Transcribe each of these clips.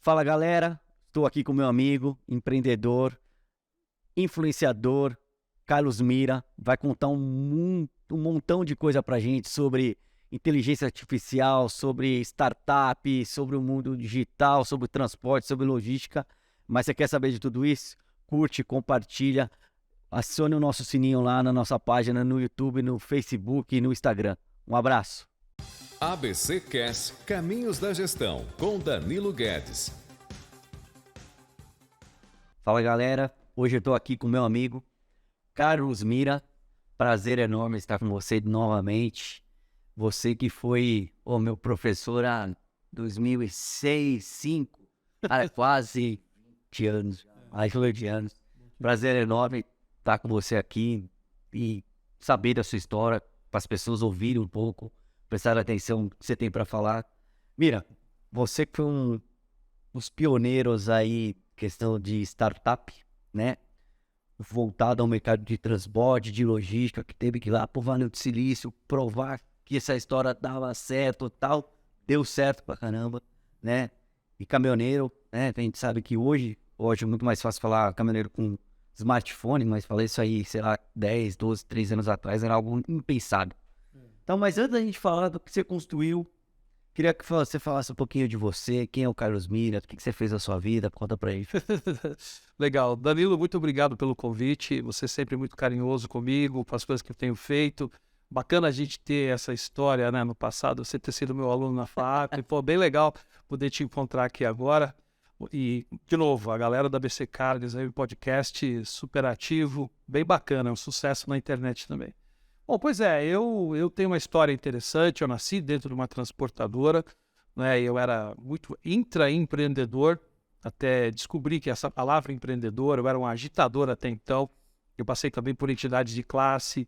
Fala galera, estou aqui com meu amigo, empreendedor, influenciador, Carlos Mira, vai contar um montão de coisa pra gente sobre inteligência artificial, sobre startup, sobre o mundo digital, sobre transporte, sobre logística. Mas você quer saber de tudo isso? Curte, compartilha, acione o nosso sininho lá na nossa página no YouTube, no Facebook e no Instagram. Um abraço. ABC Cast Caminhos da Gestão, com Danilo Guedes. Fala galera, hoje eu estou aqui com meu amigo Carlos Mira. Prazer enorme estar com você novamente. Você que foi meu professor há 2006, 2005, quase 20 anos. Mais de 20 anos. Prazer enorme estar com você aqui e saber da sua história, para as pessoas ouvirem um pouco, prestar atenção no que você tem para falar. Mira, você que foi um dos pioneiros aí, questão de startup, né? Voltado ao mercado de transporte, de logística, que teve que ir lá pro Vale do Silício provar que essa história dava certo e tal. Deu certo pra caramba, né? E caminhoneiro, né? A gente sabe que hoje é muito mais fácil falar caminhoneiro com smartphone, mas falei isso aí, sei lá, 10, 12, 13 anos atrás, era algo impensável. Então, mas antes da gente falar do que você construiu, queria que você falasse um pouquinho de você, quem é o Carlos Mira, o que você fez na sua vida, conta pra ele. Legal. Danilo, muito obrigado pelo convite. Você é sempre muito carinhoso comigo, com as coisas que eu tenho feito. Bacana a gente ter essa história, né, no passado, você ter sido meu aluno na FAP. Pô, bem legal poder te encontrar aqui agora. E, de novo, a galera da BC Cards, aí, o podcast super ativo, bem bacana, é um sucesso na internet também. Bom, pois é, eu tenho uma história interessante. Eu nasci dentro de uma transportadora, né? Eu era muito intraempreendedor, até descobri que essa palavra empreendedor, eu era um agitador até então. Eu passei também por entidades de classe,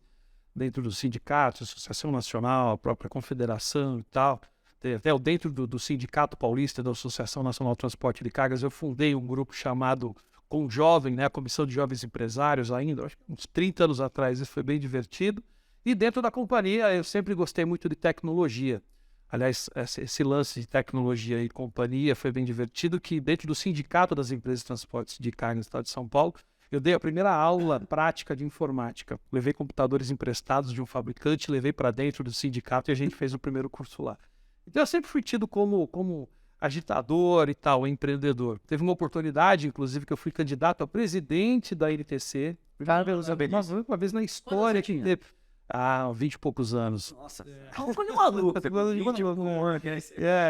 dentro do sindicato, Associação Nacional, a própria confederação e tal. Até dentro do Sindicato Paulista, da Associação Nacional de Transporte de Cargas, eu fundei um grupo chamado Com Jovem, né? A Comissão de Jovens Empresários ainda, acho que uns 30 anos atrás. Isso foi bem divertido. E dentro da companhia, eu sempre gostei muito de tecnologia. Aliás, esse lance de tecnologia e companhia foi bem divertido, que dentro do Sindicato das Empresas de Transportes de Carga no estado de São Paulo, eu dei a primeira aula prática de informática. Levei computadores emprestados de um fabricante, levei para dentro do sindicato e a gente fez o primeiro curso lá. Então eu sempre fui tido como agitador e tal, empreendedor. Teve uma oportunidade, inclusive, que eu fui candidato a presidente da NTC. Uma vez na história que teve. 20 e poucos anos. Nossa, foi maluco.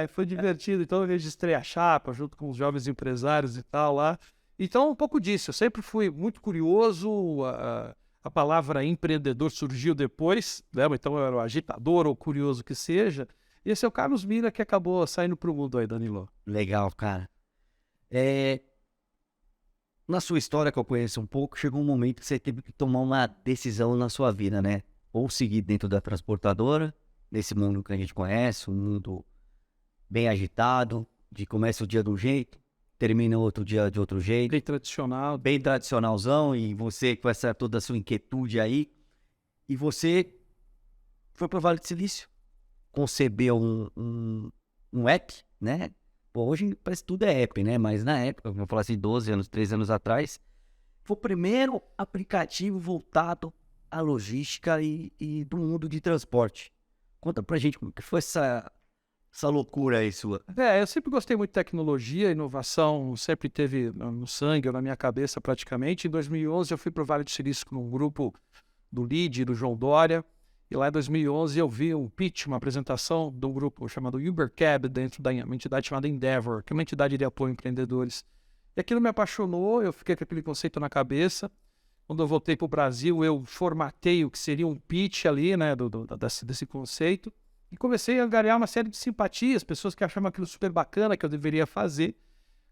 Foi divertido. Então eu registrei a chapa junto com os jovens empresários e tal lá. Então um pouco disso. Eu sempre fui muito curioso. A palavra empreendedor surgiu depois, né? Então eu era o agitador ou curioso que seja. E esse é o Carlos Mira que acabou saindo pro mundo aí, Danilo. Legal, cara. Na sua história, que eu conheço um pouco, chegou um momento que você teve que tomar uma decisão na sua vida, né? Ou seguir dentro da transportadora, nesse mundo que a gente conhece, um mundo bem agitado, de começa o dia de um jeito, termina outro dia de outro jeito. Bem tradicional. Bem tradicionalzão, e você com toda a sua inquietude aí, e você foi para o Vale do Silício, concebeu um app, né? Pô, hoje parece que tudo é app, né? Mas na época, vou falar assim, 12 anos, 13 anos atrás, foi o primeiro aplicativo voltado à logística e do mundo de transporte. Conta pra gente como que foi essa loucura aí sua. Eu sempre gostei muito de tecnologia, inovação, sempre teve no sangue ou na minha cabeça praticamente. Em 2011 eu fui para o Vale do Silício com um grupo do LID, do João Dória. E lá em 2011 eu vi um pitch, uma apresentação de um grupo chamado Ubercab, dentro da uma entidade chamada Endeavor, que é uma entidade de apoio a empreendedores. E aquilo me apaixonou, eu fiquei com aquele conceito na cabeça. Quando eu voltei para o Brasil, eu formatei o que seria um pitch ali, né, desse conceito. E comecei a angariar uma série de simpatias, pessoas que achavam aquilo super bacana, que eu deveria fazer.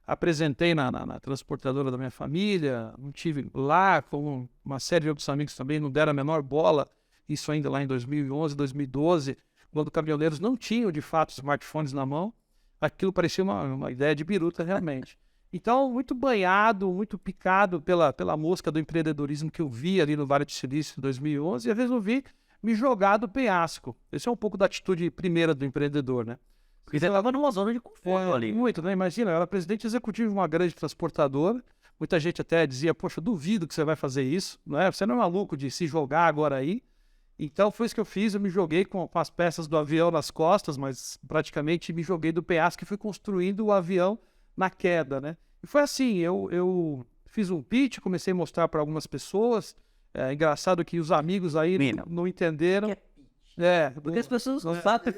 Apresentei na transportadora da minha família, não tive lá, como uma série de outros amigos também, não deram a menor bola. Isso ainda lá em 2011, 2012, quando caminhoneiros não tinham, de fato, smartphones na mão. Aquilo parecia uma ideia de biruta, realmente. Então, muito banhado, muito picado pela mosca do empreendedorismo que eu vi ali no Vale do Silício em 2011, e resolvi me jogar do penhasco. Esse é um pouco da atitude primeira do empreendedor, né? Porque você estava numa zona de conforto ali. Muito, né? Imagina, eu era presidente executivo de uma grande transportadora. Muita gente até dizia, poxa, duvido que você vai fazer isso, não é? Você não é maluco de se jogar agora aí. Então foi isso que eu fiz, eu me joguei com as peças do avião nas costas, mas praticamente me joguei do penhasco e fui construindo o avião na queda, né? E foi assim, eu fiz um pitch, comecei a mostrar para algumas pessoas. É engraçado que os amigos aí não entenderam. Porque as pessoas não sabem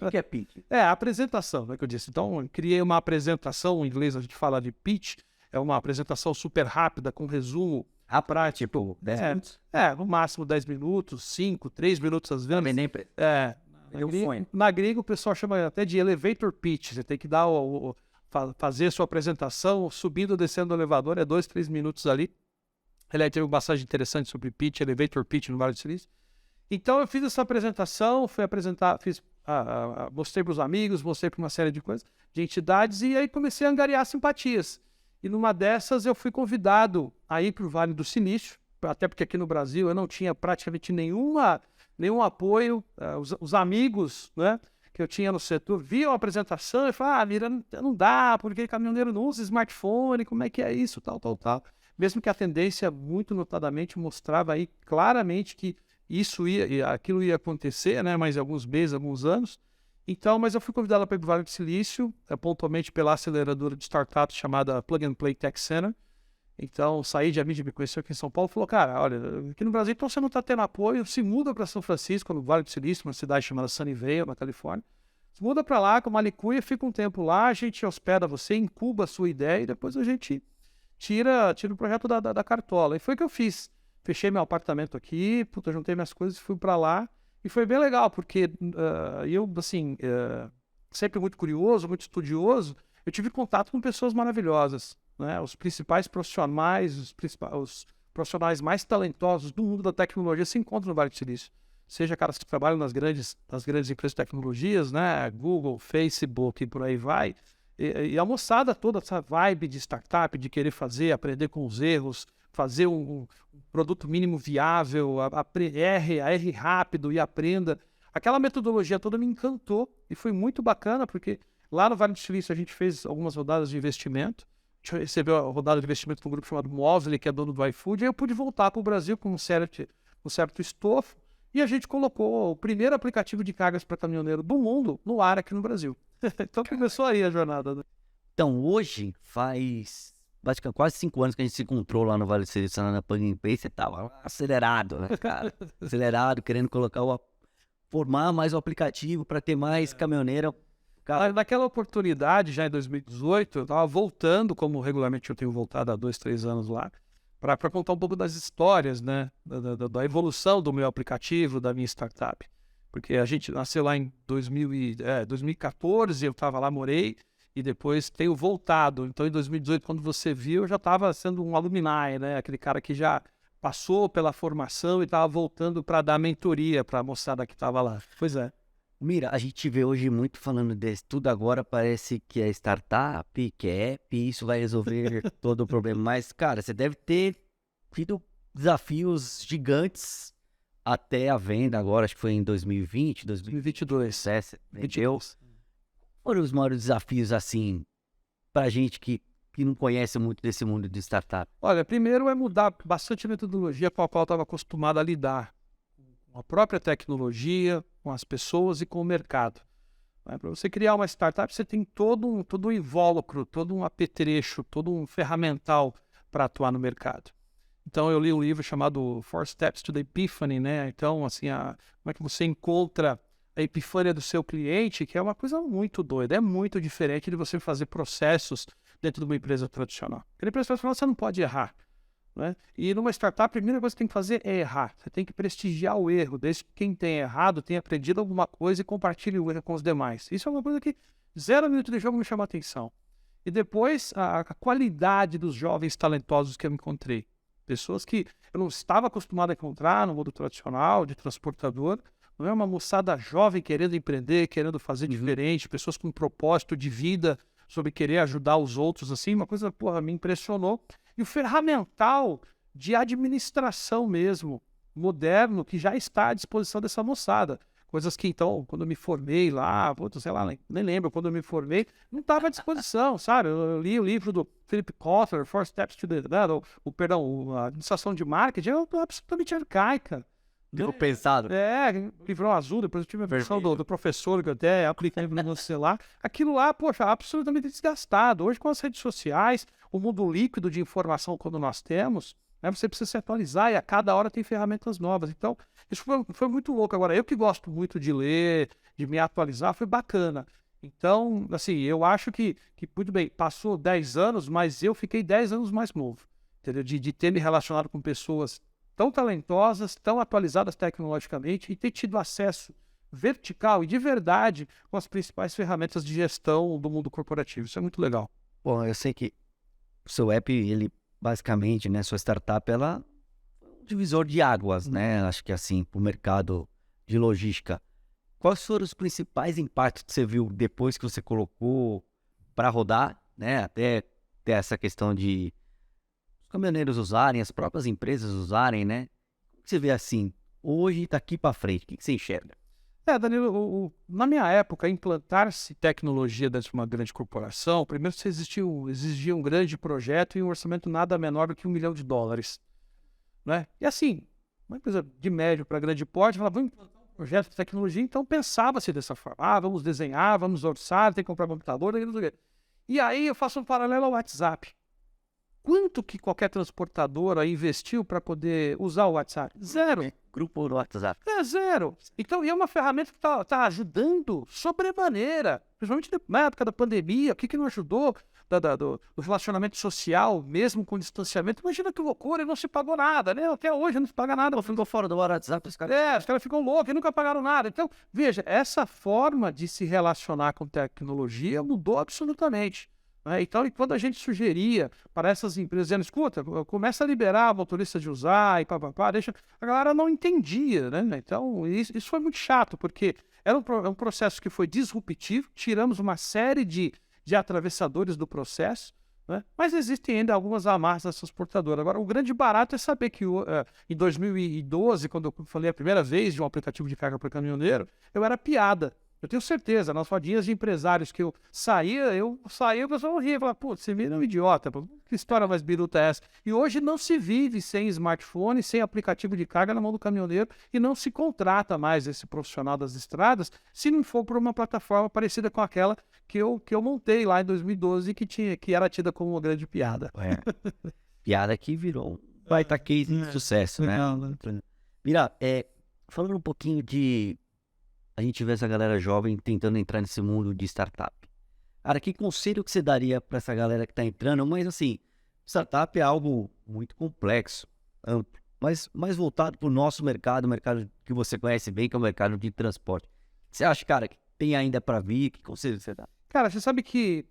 o que é pitch. A apresentação, né, que eu disse. Então, eu criei uma apresentação, em inglês a gente fala de pitch, é uma apresentação super rápida, com resumo prático. Tipo, 10 minutos? No máximo 10 minutos, 5, 3 minutos às vezes. Na gringa o pessoal chama até de elevator pitch, você tem que dar fazer sua apresentação, subindo ou descendo o elevador, é 2, 3 minutos ali. Aliás, teve uma passagem interessante sobre pitch, elevator pitch no Vale do Silício. Então eu fiz essa apresentação, fui apresentar, mostrei para os amigos, mostrei para uma série de coisas, de entidades, e aí comecei a angariar simpatias. E numa dessas eu fui convidado a ir para o Vale do Silício, até porque aqui no Brasil eu não tinha praticamente nenhum apoio. Os amigos, né, que eu tinha no setor viam a apresentação e falaram, Mira, não dá, porque caminhoneiro não usa smartphone, como é que é isso, tal. Mesmo que a tendência, muito notadamente, mostrava aí claramente que aquilo ia acontecer, né, mais alguns meses, alguns anos. Então, mas eu fui convidado para ir para o Vale do Silício, pontualmente pela aceleradora de startups chamada Plug and Play Tech Center. Então, saí de Amídia, me conheceu aqui em São Paulo, falou, cara, olha, aqui no Brasil então você não está tendo apoio, se muda para São Francisco, no Vale do Silício, uma cidade chamada Sunnyvale, na Califórnia. Se muda para lá com uma licuia, fica um tempo lá, a gente hospeda você, incuba a sua ideia e depois a gente tira o projeto da cartola. E foi o que eu fiz. Fechei meu apartamento aqui, juntei minhas coisas e fui para lá. E foi bem legal, porque eu, assim, sempre muito curioso, muito estudioso, eu tive contato com pessoas maravilhosas, né? Os principais profissionais, os profissionais mais talentosos do mundo da tecnologia se encontram no Vale do Silício. Seja caras que trabalham nas grandes empresas de tecnologias, né? Google, Facebook e por aí vai. E a moçada toda, essa vibe de startup, de querer fazer, aprender com os erros, fazer um produto mínimo viável, R rápido e aprenda. Aquela metodologia toda me encantou e foi muito bacana, porque lá no Vale do Silício a gente fez algumas rodadas de investimento. A gente recebeu a rodada de investimento com um grupo chamado Movely, que é dono do iFood, e eu pude voltar para o Brasil com um certo estofo, e a gente colocou o primeiro aplicativo de cargas para caminhoneiro do mundo no ar aqui no Brasil. Então começou aí a jornada. Né? Então, hoje faz basicamente quase 5 anos que a gente se encontrou lá no Vale do Silício, na Plug and Play. Você tava acelerado, né, cara? Acelerado, querendo formar mais o aplicativo para ter mais caminhoneiro. Cara, naquela oportunidade, já em 2018, eu estava voltando, como regularmente eu tenho voltado há 2, 3 anos lá, para contar um pouco das histórias, né, da evolução do meu aplicativo, da minha startup. Porque a gente nasceu lá em 2014, eu estava lá, morei, e depois tenho voltado. Então, em 2018, quando você viu, eu já estava sendo um alumni, né, aquele cara que já passou pela formação e estava voltando para dar mentoria para a moçada que estava lá. Pois é. Mira, a gente vê hoje muito falando desse tudo agora, parece que é startup, que é app, e isso vai resolver todo o problema. Mas, cara, você deve ter tido desafios gigantes até a venda agora, acho que foi em 2020, 2022. Vendeu. Foram os maiores desafios, assim, pra gente que não conhece muito desse mundo de startup? Olha, primeiro é mudar bastante a metodologia com a qual eu estava acostumado a lidar. Com a própria tecnologia, com as pessoas e com o mercado. Para você criar uma startup, você tem todo um invólucro, todo um apetrecho, todo um ferramental para atuar no mercado. Então, eu li um livro chamado 4 Steps to the Epiphany, né? Então, assim, como é que você encontra a epifânia do seu cliente, que é uma coisa muito doida, é muito diferente de você fazer processos dentro de uma empresa tradicional. Porque na empresa tradicional você não pode errar. Né? E numa startup, a primeira coisa que você tem que fazer é errar. Você tem que prestigiar o erro, desde que quem tem errado tenha aprendido alguma coisa e compartilhe o erro com os demais. Isso é uma coisa que 0 minuto de jogo me chama a atenção. E depois, a qualidade dos jovens talentosos que eu encontrei. Pessoas que eu não estava acostumado a encontrar no mundo tradicional, de transportador. Não é uma moçada jovem querendo empreender, querendo fazer diferente, pessoas com um propósito de vida, sobre querer ajudar os outros, assim, uma coisa, porra, me impressionou. E o ferramental de administração mesmo, moderno, que já está à disposição dessa moçada. Coisas que, então, quando eu me formei lá, sei lá, nem lembro, quando eu me formei, não estava à disposição, sabe? Eu li o livro do Philip Kotler, Four Steps to the... a administração de marketing, é absolutamente arcaica. Ficou pensado. Livrão azul, depois eu tive a versão do professor, que eu até apliquei no meu celular. Aquilo lá, poxa, absolutamente desgastado. Hoje, com as redes sociais, o mundo líquido de informação quando nós temos, né, você precisa se atualizar e a cada hora tem ferramentas novas. Então, isso foi muito louco. Agora, eu que gosto muito de ler, de me atualizar, foi bacana. Então, assim, eu acho que muito bem, passou 10 anos, mas eu fiquei 10 anos mais novo, entendeu? De ter me relacionado com pessoas tão talentosas, tão atualizadas tecnologicamente e ter tido acesso vertical e de verdade com as principais ferramentas de gestão do mundo corporativo. Isso é muito legal. Bom, eu sei que o seu app, ele basicamente, né, sua startup, ela é um divisor de águas, né? Acho que assim, para o mercado de logística. Quais foram os principais impactos que você viu depois que você colocou para rodar, né? Até ter essa questão de os caminhoneiros usarem, as próprias empresas usarem, né? O que você vê assim, hoje, daqui para frente, o que você enxerga? Danilo, na minha época, implantar-se tecnologia dentro de uma grande corporação, primeiro você exigia um grande projeto e um orçamento nada menor do que $1 milhão, né? E assim, uma empresa de médio para grande porte, falava, vamos implantar um projeto de tecnologia, então pensava-se dessa forma, vamos desenhar, vamos orçar, tem que comprar computador, não sei o quê. E aí eu faço um paralelo ao WhatsApp. Quanto que qualquer transportadora investiu para poder usar o WhatsApp? Zero. Grupo no WhatsApp. Zero. Então, e é uma ferramenta que está ajudando sobremaneira, principalmente na época da pandemia. O que não ajudou do relacionamento social, mesmo com distanciamento? Imagina que loucura, e não se pagou nada, né? Até hoje não se paga nada. Ficou fora do WhatsApp, os caras... Os caras ficam loucos e nunca pagaram nada. Então, veja, essa forma de se relacionar com tecnologia mudou absolutamente. Então, e quando a gente sugeria para essas empresas, dizendo, escuta, começa a liberar a motorista de usar e papapá, a galera não entendia, né? Então, isso foi muito chato, porque era um processo que foi disruptivo, tiramos uma série de atravessadores do processo, né? Mas existem ainda algumas amarras dessas portadoras. Agora, o grande barato é saber que em 2012, quando eu falei a primeira vez de um aplicativo de carga para caminhoneiro, eu era piada. Eu tenho certeza, nas rodinhas de empresários que eu saía, o pessoal ria, falava, pô, você vira um idiota, pô, que história mais biruta é essa? E hoje não se vive sem smartphone, sem aplicativo de carga na mão do caminhoneiro e não se contrata mais esse profissional das estradas se não for por uma plataforma parecida com aquela que eu montei lá em 2012 que era tida como uma grande piada. Piada que virou um baita case de sucesso, né? Mira, falando um pouquinho de... A gente vê essa galera jovem tentando entrar nesse mundo de startup. Cara, que conselho que você daria para essa galera que está entrando? Mas assim, startup é algo muito complexo, amplo, mas mais voltado para o nosso mercado, o mercado que você conhece bem, que é o mercado de transporte. Você acha, cara, que tem ainda para vir? Que conselho você dá? Cara, você sabe que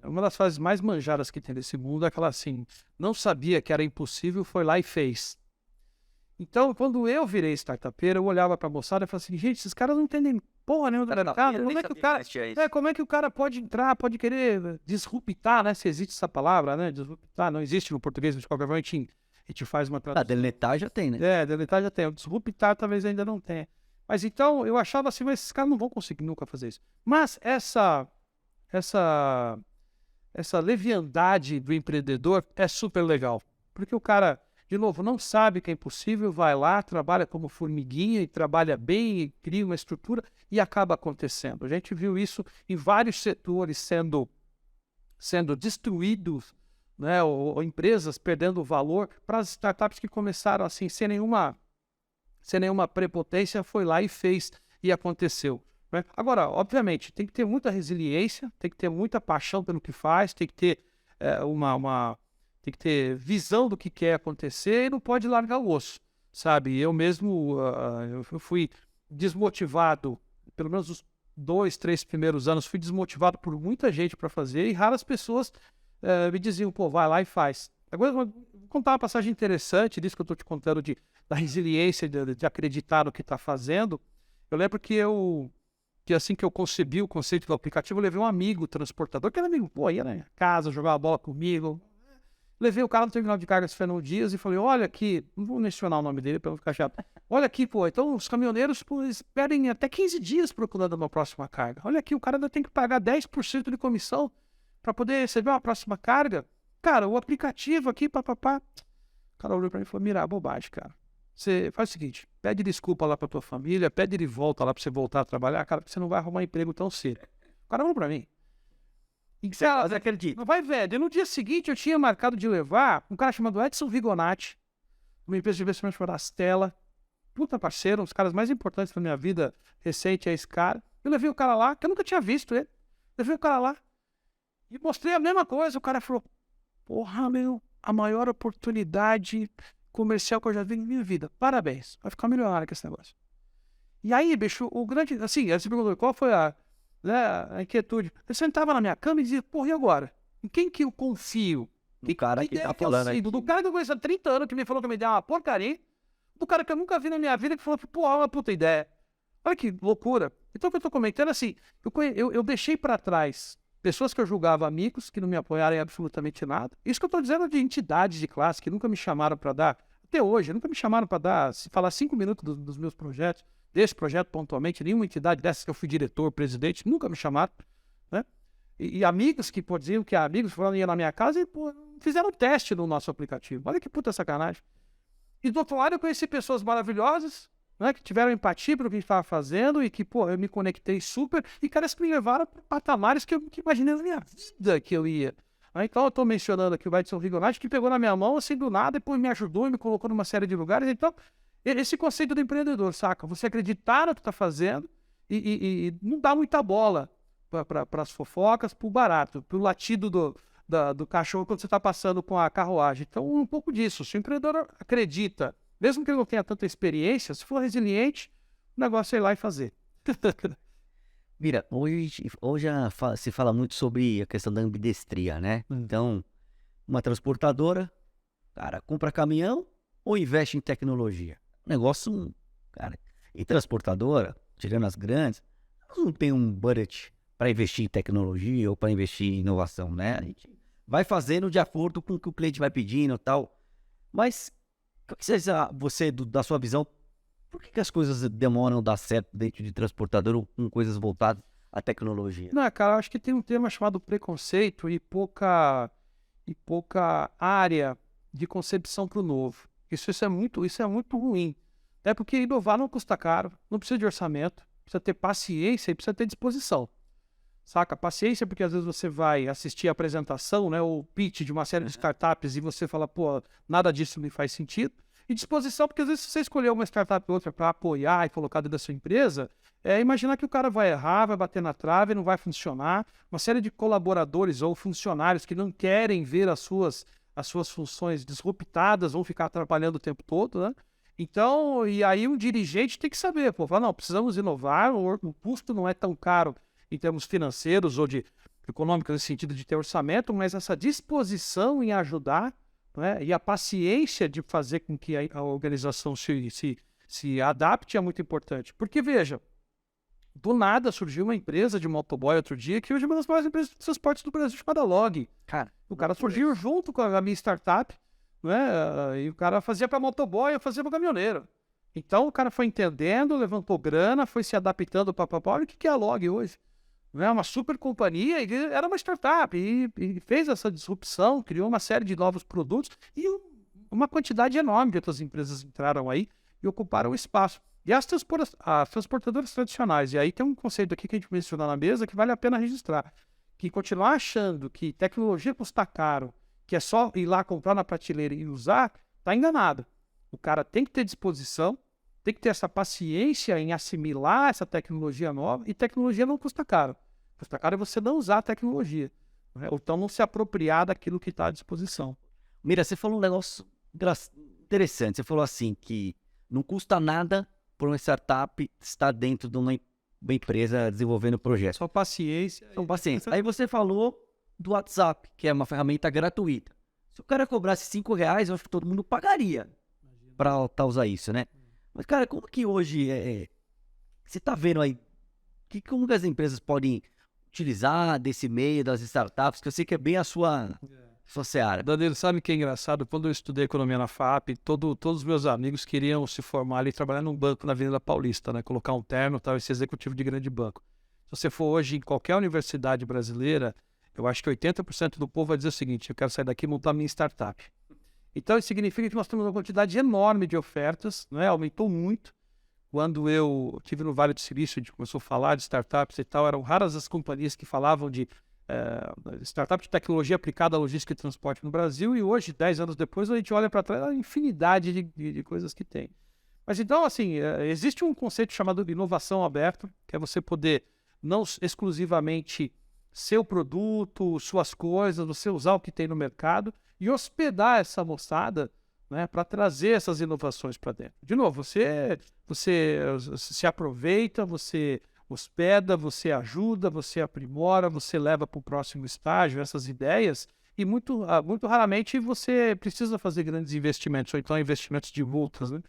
uma das fases mais manjadas que tem nesse mundo é aquela assim, não sabia que era impossível, foi lá e fez. Então, quando eu virei startupeiro, eu olhava para a moçada e falava assim, gente, esses caras não entendem porra nenhuma do mercado. Como é que o cara pode entrar, pode querer disruptar, né? Se existe essa palavra, né? Disruptar, não existe no português, mas de qualquer forma a gente faz uma tradução. Deletar já tem, né? Deletar já tem. O disruptar talvez ainda não tenha. Mas então, eu achava assim, mas esses caras não vão conseguir nunca fazer isso. Mas essa leviandade do empreendedor é super legal. Porque o cara... De novo, não sabe que é impossível, vai lá, trabalha como formiguinha e trabalha bem e cria uma estrutura e acaba acontecendo. A gente viu isso em vários setores sendo destruídos, né, ou empresas perdendo valor para as startups que começaram assim, sem nenhuma prepotência, foi lá e fez e aconteceu. Né? Agora, obviamente, tem que ter muita resiliência, tem que ter muita paixão pelo que faz, tem que ter tem que ter visão do que quer acontecer e não pode largar o osso, sabe? Eu mesmo eu fui desmotivado, pelo menos os 2, 3 primeiros anos, fui desmotivado por muita gente para fazer e raras pessoas me diziam, pô, vai lá e faz. Agora, vou contar uma passagem interessante disso que eu estou te contando, da resiliência, de acreditar no que está fazendo. Eu lembro que assim que eu concebi o conceito do aplicativo, eu levei um amigo transportador, que era amigo, pô, ia na minha casa, jogava bola comigo. Levei o cara no terminal de cargas Fernão Dias e falei, olha aqui, não vou mencionar o nome dele para não ficar chato. Olha aqui, pô, então os caminhoneiros pô, eles pedem até 15 dias procurando uma próxima carga. Olha aqui, o cara ainda tem que pagar 10% de comissão para poder receber uma próxima carga. Cara, o aplicativo aqui, papapá. O cara olhou para mim e falou, mira, bobagem, cara. Você faz o seguinte, pede desculpa lá para tua família, pede de volta lá para você voltar a trabalhar, cara, porque você não vai arrumar emprego tão cedo. O cara falou para mim. E você acredita? Não vai, velho. E no dia seguinte eu tinha marcado de levar um cara chamado Edson Vigonati, uma empresa de investimento chamada Astela. Puta parceiro, um dos caras mais importantes da minha vida recente é esse cara. Eu levei o cara lá, que eu nunca tinha visto ele. Levei o cara lá e mostrei a mesma coisa. O cara falou, porra, meu, a maior oportunidade comercial que eu já vi na minha vida. Parabéns. Vai ficar milionário com esse negócio. E aí, bicho, o grande... Assim, você perguntou, qual foi a inquietude? Eu sentava na minha cama e dizia, porra, e agora? Em quem que eu confio? O cara que tá falando aqui. Do cara que eu conheço há 30 anos, que me falou que me deu uma porcaria, do cara que eu nunca vi na minha vida, que falou, pô, é uma puta ideia. Olha que loucura. Então, o que eu tô comentando, assim, eu deixei pra trás pessoas que eu julgava amigos, que não me apoiaram em absolutamente nada. Isso que eu tô dizendo de entidades de classe, que nunca me chamaram pra dar, até hoje, nunca me chamaram pra dar, se falar 5 minutos dos meus projetos, desse projeto pontualmente, nenhuma entidade dessas que eu fui diretor, presidente, nunca me chamaram, né? E amigos que pô, diziam que amigos foram ir na minha casa e pô, fizeram teste no nosso aplicativo. Olha que puta sacanagem. E do outro lado eu conheci pessoas maravilhosas, né, que tiveram empatia pelo que a gente estava fazendo e que, pô, eu me conectei super e caras que me levaram para patamares que eu nunca imaginei na minha vida que eu ia. Então eu estou mencionando aqui o Edson Vigonati, que pegou na minha mão assim do nada, depois me ajudou e me colocou numa série de lugares. Então, esse conceito do empreendedor, saca? Você acreditar no que está fazendo e não dar muita bola para as fofocas, para o barato, para o latido do cachorro quando você está passando com a carruagem. Então, um pouco disso. Se o empreendedor acredita, mesmo que ele não tenha tanta experiência, se for resiliente, o negócio é ir lá e fazer. Mira, hoje se fala muito sobre a questão da ambidestria, né? Então, uma transportadora, cara, compra caminhão ou investe em tecnologia? O negócio, cara, em transportadora, tirando as grandes, não tem um budget para investir em tecnologia ou para investir em inovação, né? A gente vai fazendo de acordo com o que o cliente vai pedindo e tal. Mas, você, da sua visão, por que as coisas demoram a dar certo dentro de transportador ou com coisas voltadas à tecnologia? Não, cara, eu acho que tem um tema chamado preconceito e pouca área de concepção para o novo. Isso é muito ruim. É porque inovar não custa caro, não precisa de orçamento, precisa ter paciência e precisa ter disposição. Saca? Paciência porque às vezes você vai assistir a apresentação, né, ou pitch de uma série de startups e você fala, pô, nada disso me faz sentido. E disposição porque às vezes se você escolher uma startup ou outra para apoiar e colocar dentro da sua empresa, imaginar que o cara vai errar, vai bater na trave, não vai funcionar. Uma série de colaboradores ou funcionários que não querem ver as suas funções disruptadas, vão ficar atrapalhando o tempo todo, né? Então, e aí um dirigente tem que saber, pô, falar, não, precisamos inovar, o custo não é tão caro em termos financeiros ou de econômicos, no sentido de ter orçamento, mas essa disposição em ajudar, né, e a paciência de fazer com que a organização se adapte é muito importante. Porque, veja, do nada surgiu uma empresa de motoboy outro dia, que hoje é uma das maiores empresas de transportes do Brasil, chamada Log. Cara, o cara surgiu junto com a minha startup, né, e o cara fazia para motoboy, eu fazia para caminhoneiro. Então o cara foi entendendo, levantou grana, foi se adaptando para olha o que é a Log hoje. É uma super companhia, e era uma startup, e fez essa disrupção, criou uma série de novos produtos, e uma quantidade enorme de outras empresas entraram aí e ocuparam o espaço. E as transportadoras tradicionais, e aí tem um conceito aqui que a gente mencionou na mesa que vale a pena registrar, que continuar achando que tecnologia custa caro, que é só ir lá comprar na prateleira e usar, está enganado. O cara tem que ter disposição, tem que ter essa paciência em assimilar essa tecnologia nova, e tecnologia não custa caro. Custa caro é você não usar a tecnologia, né? Ou então não se apropriar daquilo que está à disposição. Mira, você falou um negócio interessante. Você falou assim, que não custa nada por uma startup estar dentro de uma empresa desenvolvendo projetos. Só paciência. Só paciência. Aí você falou do WhatsApp, que é uma ferramenta gratuita. Se o cara cobrasse R$5, eu acho que todo mundo pagaria para usar isso, né? Mas, cara, como que hoje você tá vendo aí, como que as empresas podem utilizar desse meio das startups, que eu sei que é bem a sua sua seara. Danilo, sabe o que é engraçado? Quando eu estudei economia na FAP, todos os meus amigos queriam se formar ali e trabalhar num banco na Avenida Paulista, né? Colocar um terno e tal, e ser executivo de grande banco. Se você for hoje em qualquer universidade brasileira, eu acho que 80% do povo vai dizer o seguinte: eu quero sair daqui e montar minha startup. Então, isso significa que nós temos uma quantidade enorme de ofertas, né? Aumentou muito. Quando eu estive no Vale do Silício, a gente começou a falar de startups e tal, eram raras as companhias que falavam de startup de tecnologia aplicada à logística e transporte no Brasil, e hoje, 10 anos depois, a gente olha para trás a infinidade de coisas que tem. Mas então, assim, existe um conceito chamado de inovação aberta, que é você poder não exclusivamente seu produto, suas coisas, você usar o que tem no mercado e hospedar essa moçada, né, para trazer essas inovações para dentro. De novo, você se aproveita, você hospeda, você ajuda, você aprimora, você leva para o próximo estágio essas ideias, e muito raramente você precisa fazer grandes investimentos, ou então investimentos de multas, né?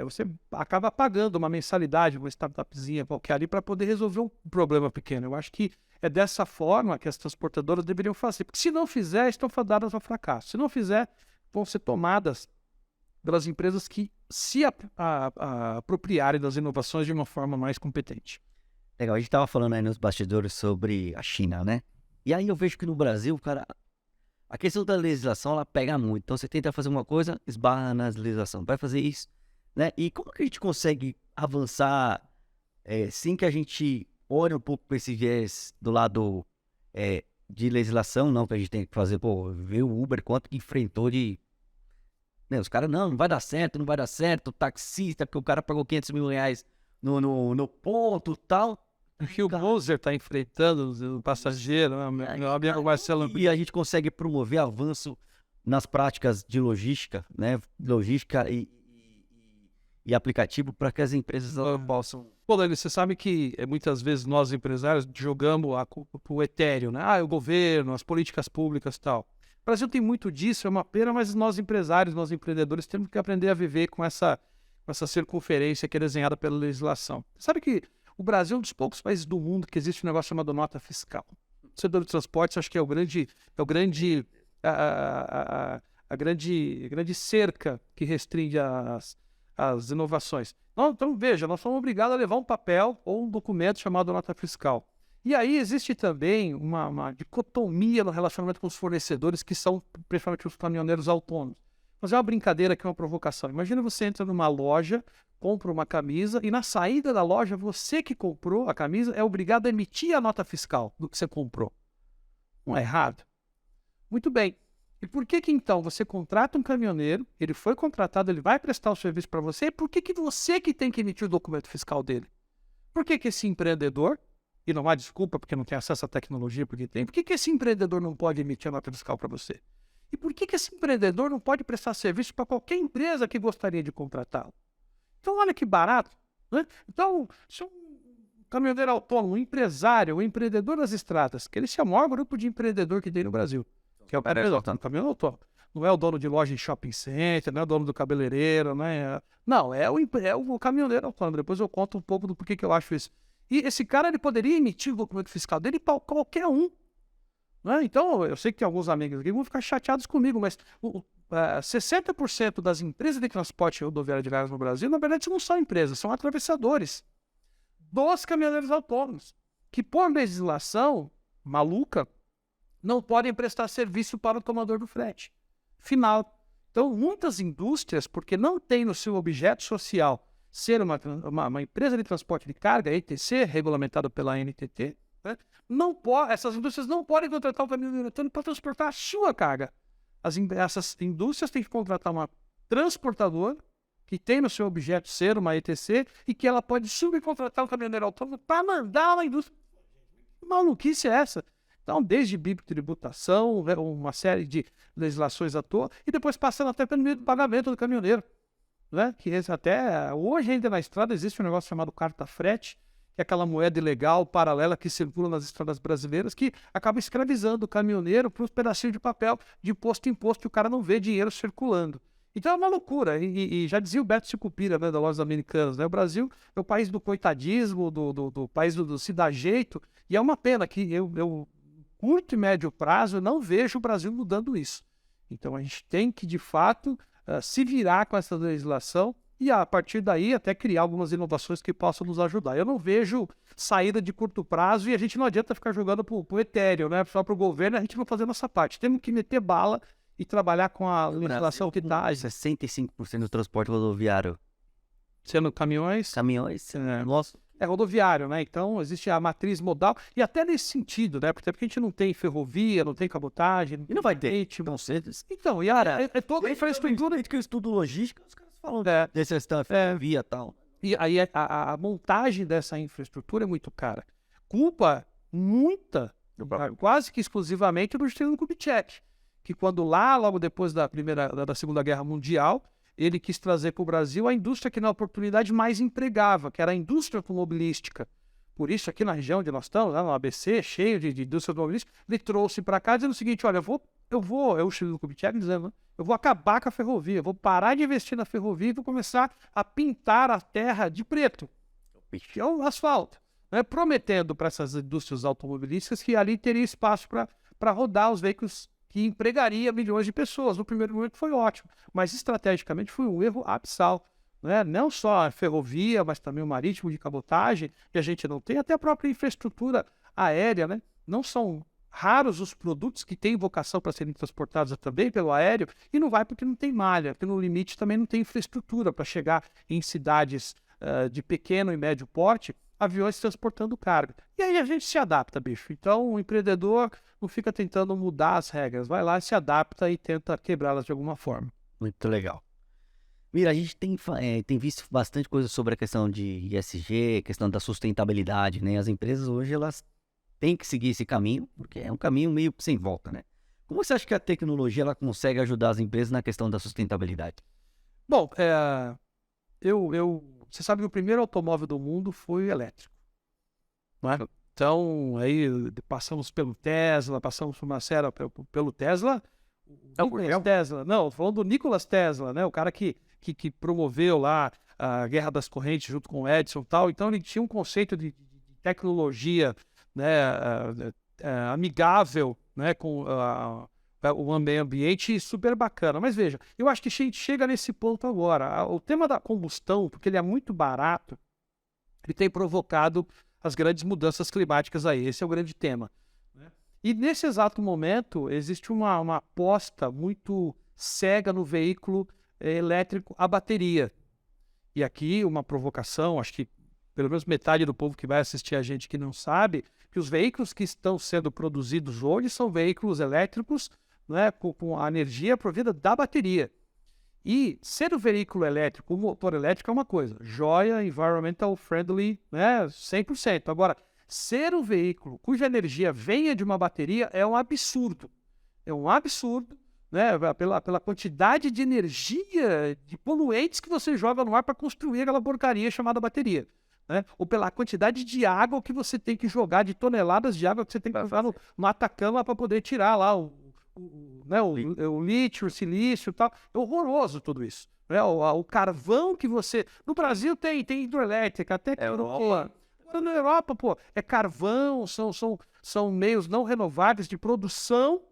Você acaba pagando uma mensalidade, uma startupzinha qualquer ali, para poder resolver um problema pequeno. Eu acho que é dessa forma que as transportadoras deveriam fazer, porque se não fizer, estão fadadas ao fracasso. Se não fizer, vão ser tomadas pelas empresas que se apropriarem das inovações de uma forma mais competente. Legal, a gente tava falando aí nos bastidores sobre a China, né? E aí eu vejo que no Brasil, cara, a questão da legislação, ela pega muito. Então você tenta fazer uma coisa, esbarra na legislação, vai fazer isso, né? E como que a gente consegue avançar sem que a gente olhe um pouco para esse viés do lado de legislação, não, que a gente tem que fazer, pô, ver o Uber quanto que enfrentou de... Né, os caras, não vai dar certo, não vai dar certo, o taxista, porque o cara pagou 500 mil reais no ponto e tal. O que o Moser está enfrentando, o passageiro, né? Meu amigo Marcelo. E a gente consegue promover avanço nas práticas de logística, né? Logística e aplicativo para que as empresas possam... Pô, Danilo, você sabe que muitas vezes nós empresários jogamos a culpa pro etéreo, né? O governo, as políticas públicas e tal. O Brasil tem muito disso, é uma pena, mas nós empresários, nós empreendedores temos que aprender a viver com essa circunferência que é desenhada pela legislação. Sabe que o Brasil é um dos poucos países do mundo que existe um negócio chamado nota fiscal. O setor de transportes acho que é a grande cerca que restringe as inovações. Então, veja, nós somos obrigados a levar um papel ou um documento chamado nota fiscal. E aí existe também uma dicotomia no relacionamento com os fornecedores, que são principalmente os caminhoneiros autônomos. Fazer uma brincadeira aqui, uma provocação. Imagina você entra numa loja, compra uma camisa, e na saída da loja, você que comprou a camisa é obrigado a emitir a nota fiscal do que você comprou. Não é errado? Muito bem. E por que então você contrata um caminhoneiro, ele foi contratado, ele vai prestar o serviço para você, e por que você que tem que emitir o documento fiscal dele? Por que esse empreendedor, e não há desculpa porque não tem acesso à tecnologia, porque tem, por que esse empreendedor não pode emitir a nota fiscal para você? E por que esse empreendedor não pode prestar serviço para qualquer empresa que gostaria de contratá-lo? Então, olha que barato, né? Então, se um caminhoneiro autônomo, um empresário, um empreendedor das estradas, que ele é o maior grupo de empreendedor que tem no Brasil, que é o caminhoneiro autônomo. Não é o dono de loja em shopping center, não é o dono do cabeleireiro, né? Não, é o caminhoneiro autônomo. Depois eu conto um pouco do porquê que eu acho isso. E esse cara, ele poderia emitir o documento fiscal dele para qualquer um. Né? Então, eu sei que tem alguns amigos aqui que vão ficar chateados comigo, mas 60% das empresas de transporte rodoviário de cargas no Brasil, na verdade, não são empresas, são atravessadores dos caminhoneiros autônomos, que por legislação maluca, não podem prestar serviço para o tomador do frete final. Então, muitas indústrias, porque não tem no seu objeto social ser uma empresa de transporte de carga, ETC, regulamentada pela NTT, né? Essas indústrias não podem contratar um caminhoneiro autônomo para transportar a sua carga. Essas indústrias têm que contratar uma transportadora que tem no seu objeto ser uma ETC e que ela pode subcontratar um caminhoneiro autônomo para mandar uma indústria. Que maluquice é essa? Então, desde bitributação, uma série de legislações à toa, e depois passando até pelo meio do pagamento do caminhoneiro. Né? Que até hoje ainda na estrada existe um negócio chamado carta-frete, que é aquela moeda ilegal, paralela, que circula nas estradas brasileiras, que acaba escravizando o caminhoneiro para os pedacinhos de papel de imposto em imposto, e o cara não vê dinheiro circulando. Então é uma loucura, e já dizia o Beto Sicupira, né, da Lojas Americanas, né? O Brasil é o país do coitadismo, do país do se dá jeito, e é uma pena que eu curto e médio prazo, eu não vejo o Brasil mudando isso. Então, a gente tem que, de fato, se virar com essa legislação e, a partir daí, até criar algumas inovações que possam nos ajudar. Eu não vejo saída de curto prazo e a gente não adianta ficar jogando para o Ethereum, né? Só para o governo, a gente não fazer a nossa parte. Temos que meter bala e trabalhar com a legislação que está 65% do transporte rodoviário. sendo caminhões. Caminhões. Nossa. É rodoviário, né? Então, existe a matriz modal. E até nesse sentido, né? Porque a gente não tem ferrovia, não tem cabotagem. E não vai ter. ritmo. Tão cedo. Então, e é toda a infraestrutura. Que eu estudo logística, os caras falam É. desse stuff, ferrovia e tal. E aí a montagem dessa infraestrutura é muito cara. Culpa muita, quase que exclusivamente, do Juscelino Kubitschek, que quando lá, logo depois da Segunda Guerra Mundial, ele quis trazer para o Brasil a indústria que na oportunidade mais empregava, que era a indústria automobilística. Por isso, aqui na região onde nós estamos, no ABC, cheio de indústria automobilística, ele trouxe para cá dizendo o seguinte: olha, eu, o Juscelino Kubitschek, dizendo, né, eu vou acabar com a ferrovia, vou parar de investir na ferrovia e vou começar a pintar a terra de preto, que é o asfalto, né, prometendo para essas indústrias automobilísticas que ali teria espaço para rodar os veículos que empregaria milhões de pessoas. No primeiro momento foi ótimo, mas estrategicamente foi um erro abissal. Né? Não só a ferrovia, mas também o marítimo de cabotagem, que a gente não tem, até a própria infraestrutura aérea. Né? Não são raros os produtos que têm vocação para serem transportados também pelo aéreo, e não vai porque não tem malha, porque no limite também não tem infraestrutura para chegar em cidades de pequeno e médio porte, aviões transportando carga. E aí a gente se adapta, bicho. Então o empreendedor não fica tentando mudar as regras, vai lá, se adapta e tenta quebrá-las de alguma forma. Muito legal. Mira, a gente tem visto bastante coisa sobre a questão de ESG, questão da sustentabilidade, né? As empresas hoje, elas têm que seguir esse caminho, porque é um caminho meio sem volta, né? Como você acha que a tecnologia ela consegue ajudar as empresas na questão da sustentabilidade? Bom, você sabe que o primeiro automóvel do mundo foi elétrico, não é? Então, aí passamos pelo Tesla, passamos por uma série pelo Tesla. Tesla. Não, falando do Nikola Tesla, né? O cara que promoveu lá a Guerra das Correntes junto com o Edison e tal. Então, ele tinha um conceito de tecnologia, né, amigável, né, com o meio ambiente super bacana. Mas veja, eu acho que a gente chega nesse ponto agora. O tema da combustão, porque ele é muito barato, ele tem provocado as grandes mudanças climáticas aí. Esse é o grande tema. Né? E nesse exato momento, existe uma aposta muito cega no veículo elétrico a bateria. E aqui uma provocação, acho que pelo menos metade do povo que vai assistir a gente que não sabe, que os veículos que estão sendo produzidos hoje são veículos elétricos, né, com a energia provida da bateria. E ser o veículo elétrico, o motor elétrico é uma coisa, joia, environmental friendly, né, 100%. Agora, ser um veículo cuja energia venha de uma bateria é um absurdo. É um absurdo, né, pela quantidade de energia, de poluentes que você joga no ar para construir aquela porcaria chamada bateria. Né? Ou pela quantidade de água que você tem que jogar, de toneladas de água que você tem que jogar no Atacama para poder tirar lá o lítio, o silício e tal. É horroroso tudo isso. Né? O carvão que você... No Brasil tem hidroelétrica, até que Europa. Na Europa, pô, é carvão, são meios não renováveis de produção,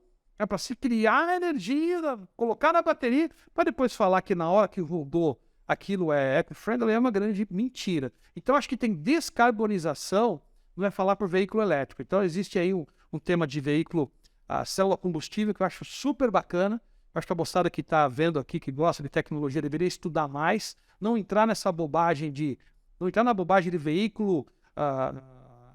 para se criar energia, colocar na bateria, para depois falar que na hora que rodou aquilo é eco-friendly, é uma grande mentira. Então, acho que tem descarbonização, não é falar por veículo elétrico. Então, existe aí um tema de veículo a célula combustível, que eu acho super bacana. Eu acho que a moçada que está vendo aqui, que gosta de tecnologia, deveria estudar mais, não entrar nessa bobagem não entrar na bobagem de veículo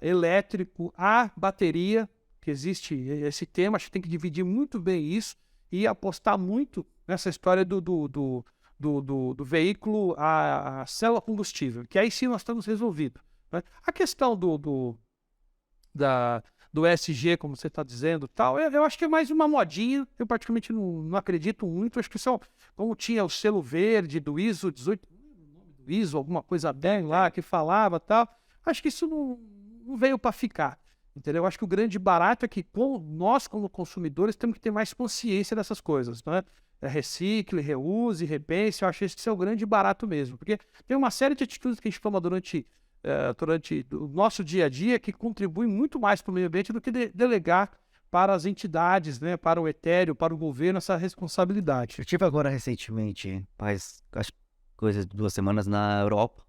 elétrico a bateria, que existe esse tema. Acho que tem que dividir muito bem isso e apostar muito nessa história do veículo a célula combustível, que aí sim nós estamos resolvidos. Né? A questão do ESG, como você está dizendo, tal, eu acho que é mais uma modinha. Eu praticamente não acredito muito. Acho que como tinha o selo verde do ISO 18, do ISO, alguma coisa bem lá que falava tal, acho que isso não veio para ficar. Entendeu? Eu acho que o grande barato é que nós, como consumidores, temos que ter mais consciência dessas coisas. Né? Recicle, reuse, repense. Eu acho que esse é o grande barato mesmo. Porque tem uma série de atitudes que a gente toma durante o nosso dia a dia que contribui muito mais para o meio ambiente do que delegar para as entidades, né, para o etéreo, para o governo, essa responsabilidade. Eu tive agora recentemente, faz acho, coisas de 2 semanas na Europa,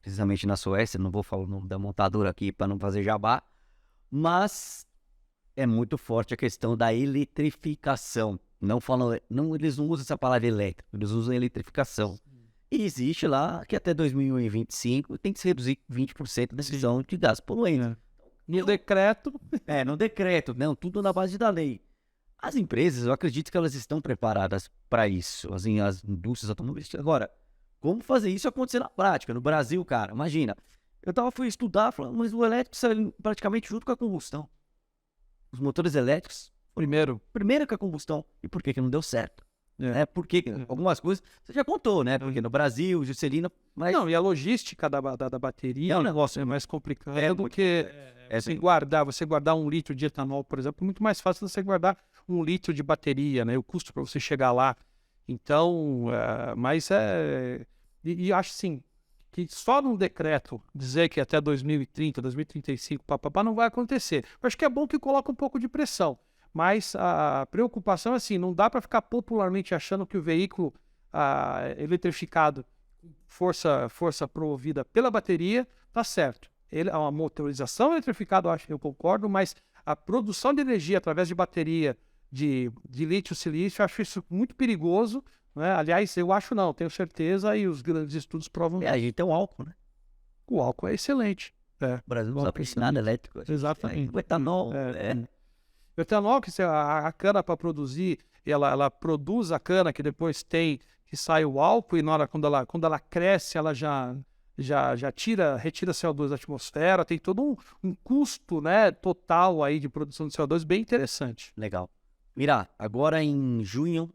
precisamente na Suécia, não vou falar o nome da montadora aqui para não fazer jabá, mas é muito forte a questão da eletrificação. Não falam, não, eles não usam essa palavra elétrica, eles usam eletrificação. E existe lá que até 2025 tem que se reduzir 20% da emissão de gás poluente. No decreto, No decreto, não, tudo na base da lei. As empresas, eu acredito que elas estão preparadas para isso, assim, as indústrias automobilísticas. Agora, como fazer isso acontecer na prática? No Brasil, cara, imagina. Fui estudar, falando, mas o elétrico saiu praticamente junto com a combustão. Os motores elétricos, primeiro com a combustão. E por que não deu certo? Porque algumas coisas você já contou, né? Porque no Brasil, Juscelino... Mas... Não, e a logística da bateria é um negócio mais complicado do que você guardar 1 litro de etanol, por exemplo. É muito mais fácil você guardar 1 litro de bateria, né? O custo para você chegar lá. Então, E acho assim, que só num decreto dizer que até 2030, 2035, papapá, não vai acontecer. Eu acho que é bom que coloque um pouco de pressão. Mas a preocupação é assim, não dá para ficar popularmente achando que o veículo eletrificado, força provida pela bateria, está certo. A motorização eletrificada, eu concordo, mas a produção de energia através de bateria de lítio-silício, eu acho isso muito perigoso, né? Aliás, eu acho não, tenho certeza, e os grandes estudos provam a gente tem o álcool, né? O álcool é excelente. O Brasil não sabe nada elétrico. Exatamente. O etanol, O etanol, que a cana para produzir, ela produz a cana que depois que sai o álcool, e quando ela cresce, ela já retira CO2 da atmosfera, tem todo um custo, né, total aí de produção de CO2 bem interessante. Legal. Mira, agora em junho,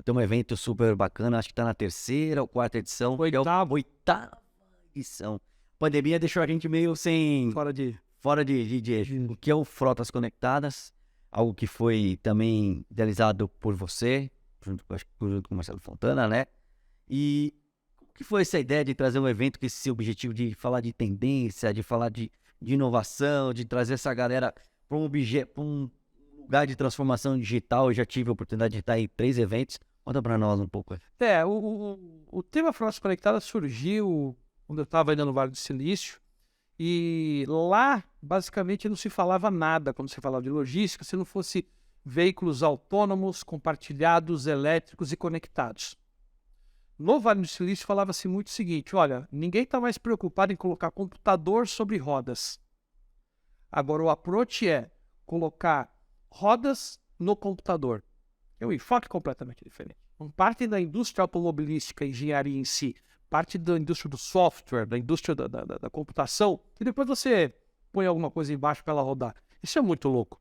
tem um evento super bacana, acho que está na 3ª ou 4ª edição. 8ª edição. A pandemia deixou a gente meio sem... Fora de o que é o Frotas Conectadas, algo que foi também idealizado por você, junto com o Marcelo Fontana, né? E como que foi essa ideia de trazer um evento com esse objetivo de falar de tendência, de falar de inovação, de trazer essa galera para um lugar de transformação digital? Eu já tive a oportunidade de estar em 3 eventos. Conta para nós um pouco. O tema Frotas Conectadas surgiu quando eu estava ainda no Vale do Silício. E lá, basicamente, não se falava nada quando se falava de logística, se não fosse veículos autônomos, compartilhados, elétricos e conectados. No Vale do Silício falava-se muito o seguinte, olha, ninguém está mais preocupado em colocar computador sobre rodas. Agora, o approach é colocar rodas no computador. É um enfoque completamente diferente. Parte da indústria automobilística, engenharia em si, parte da indústria do software, da indústria da computação, e depois você põe alguma coisa embaixo para ela rodar. Isso é muito louco.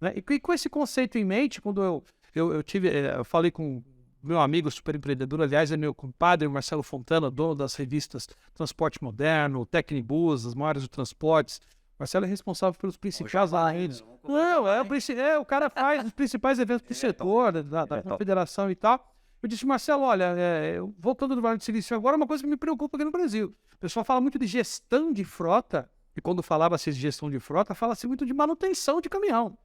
Né? E com esse conceito em mente, quando eu falei com meu amigo super empreendedor, aliás, é meu compadre, Marcelo Fontana, dono das revistas Transporte Moderno, Tecnibus, as maiores do transportes. Marcelo é responsável pelos principais eventos. O cara faz os principais eventos do setor, da confederação e tal. Eu disse, Marcelo, olha, voltando do Vale do Silício agora, uma coisa que me preocupa aqui no Brasil. O pessoal fala muito de gestão de frota, e quando falava-se de gestão de frota, fala-se muito de manutenção de caminhão.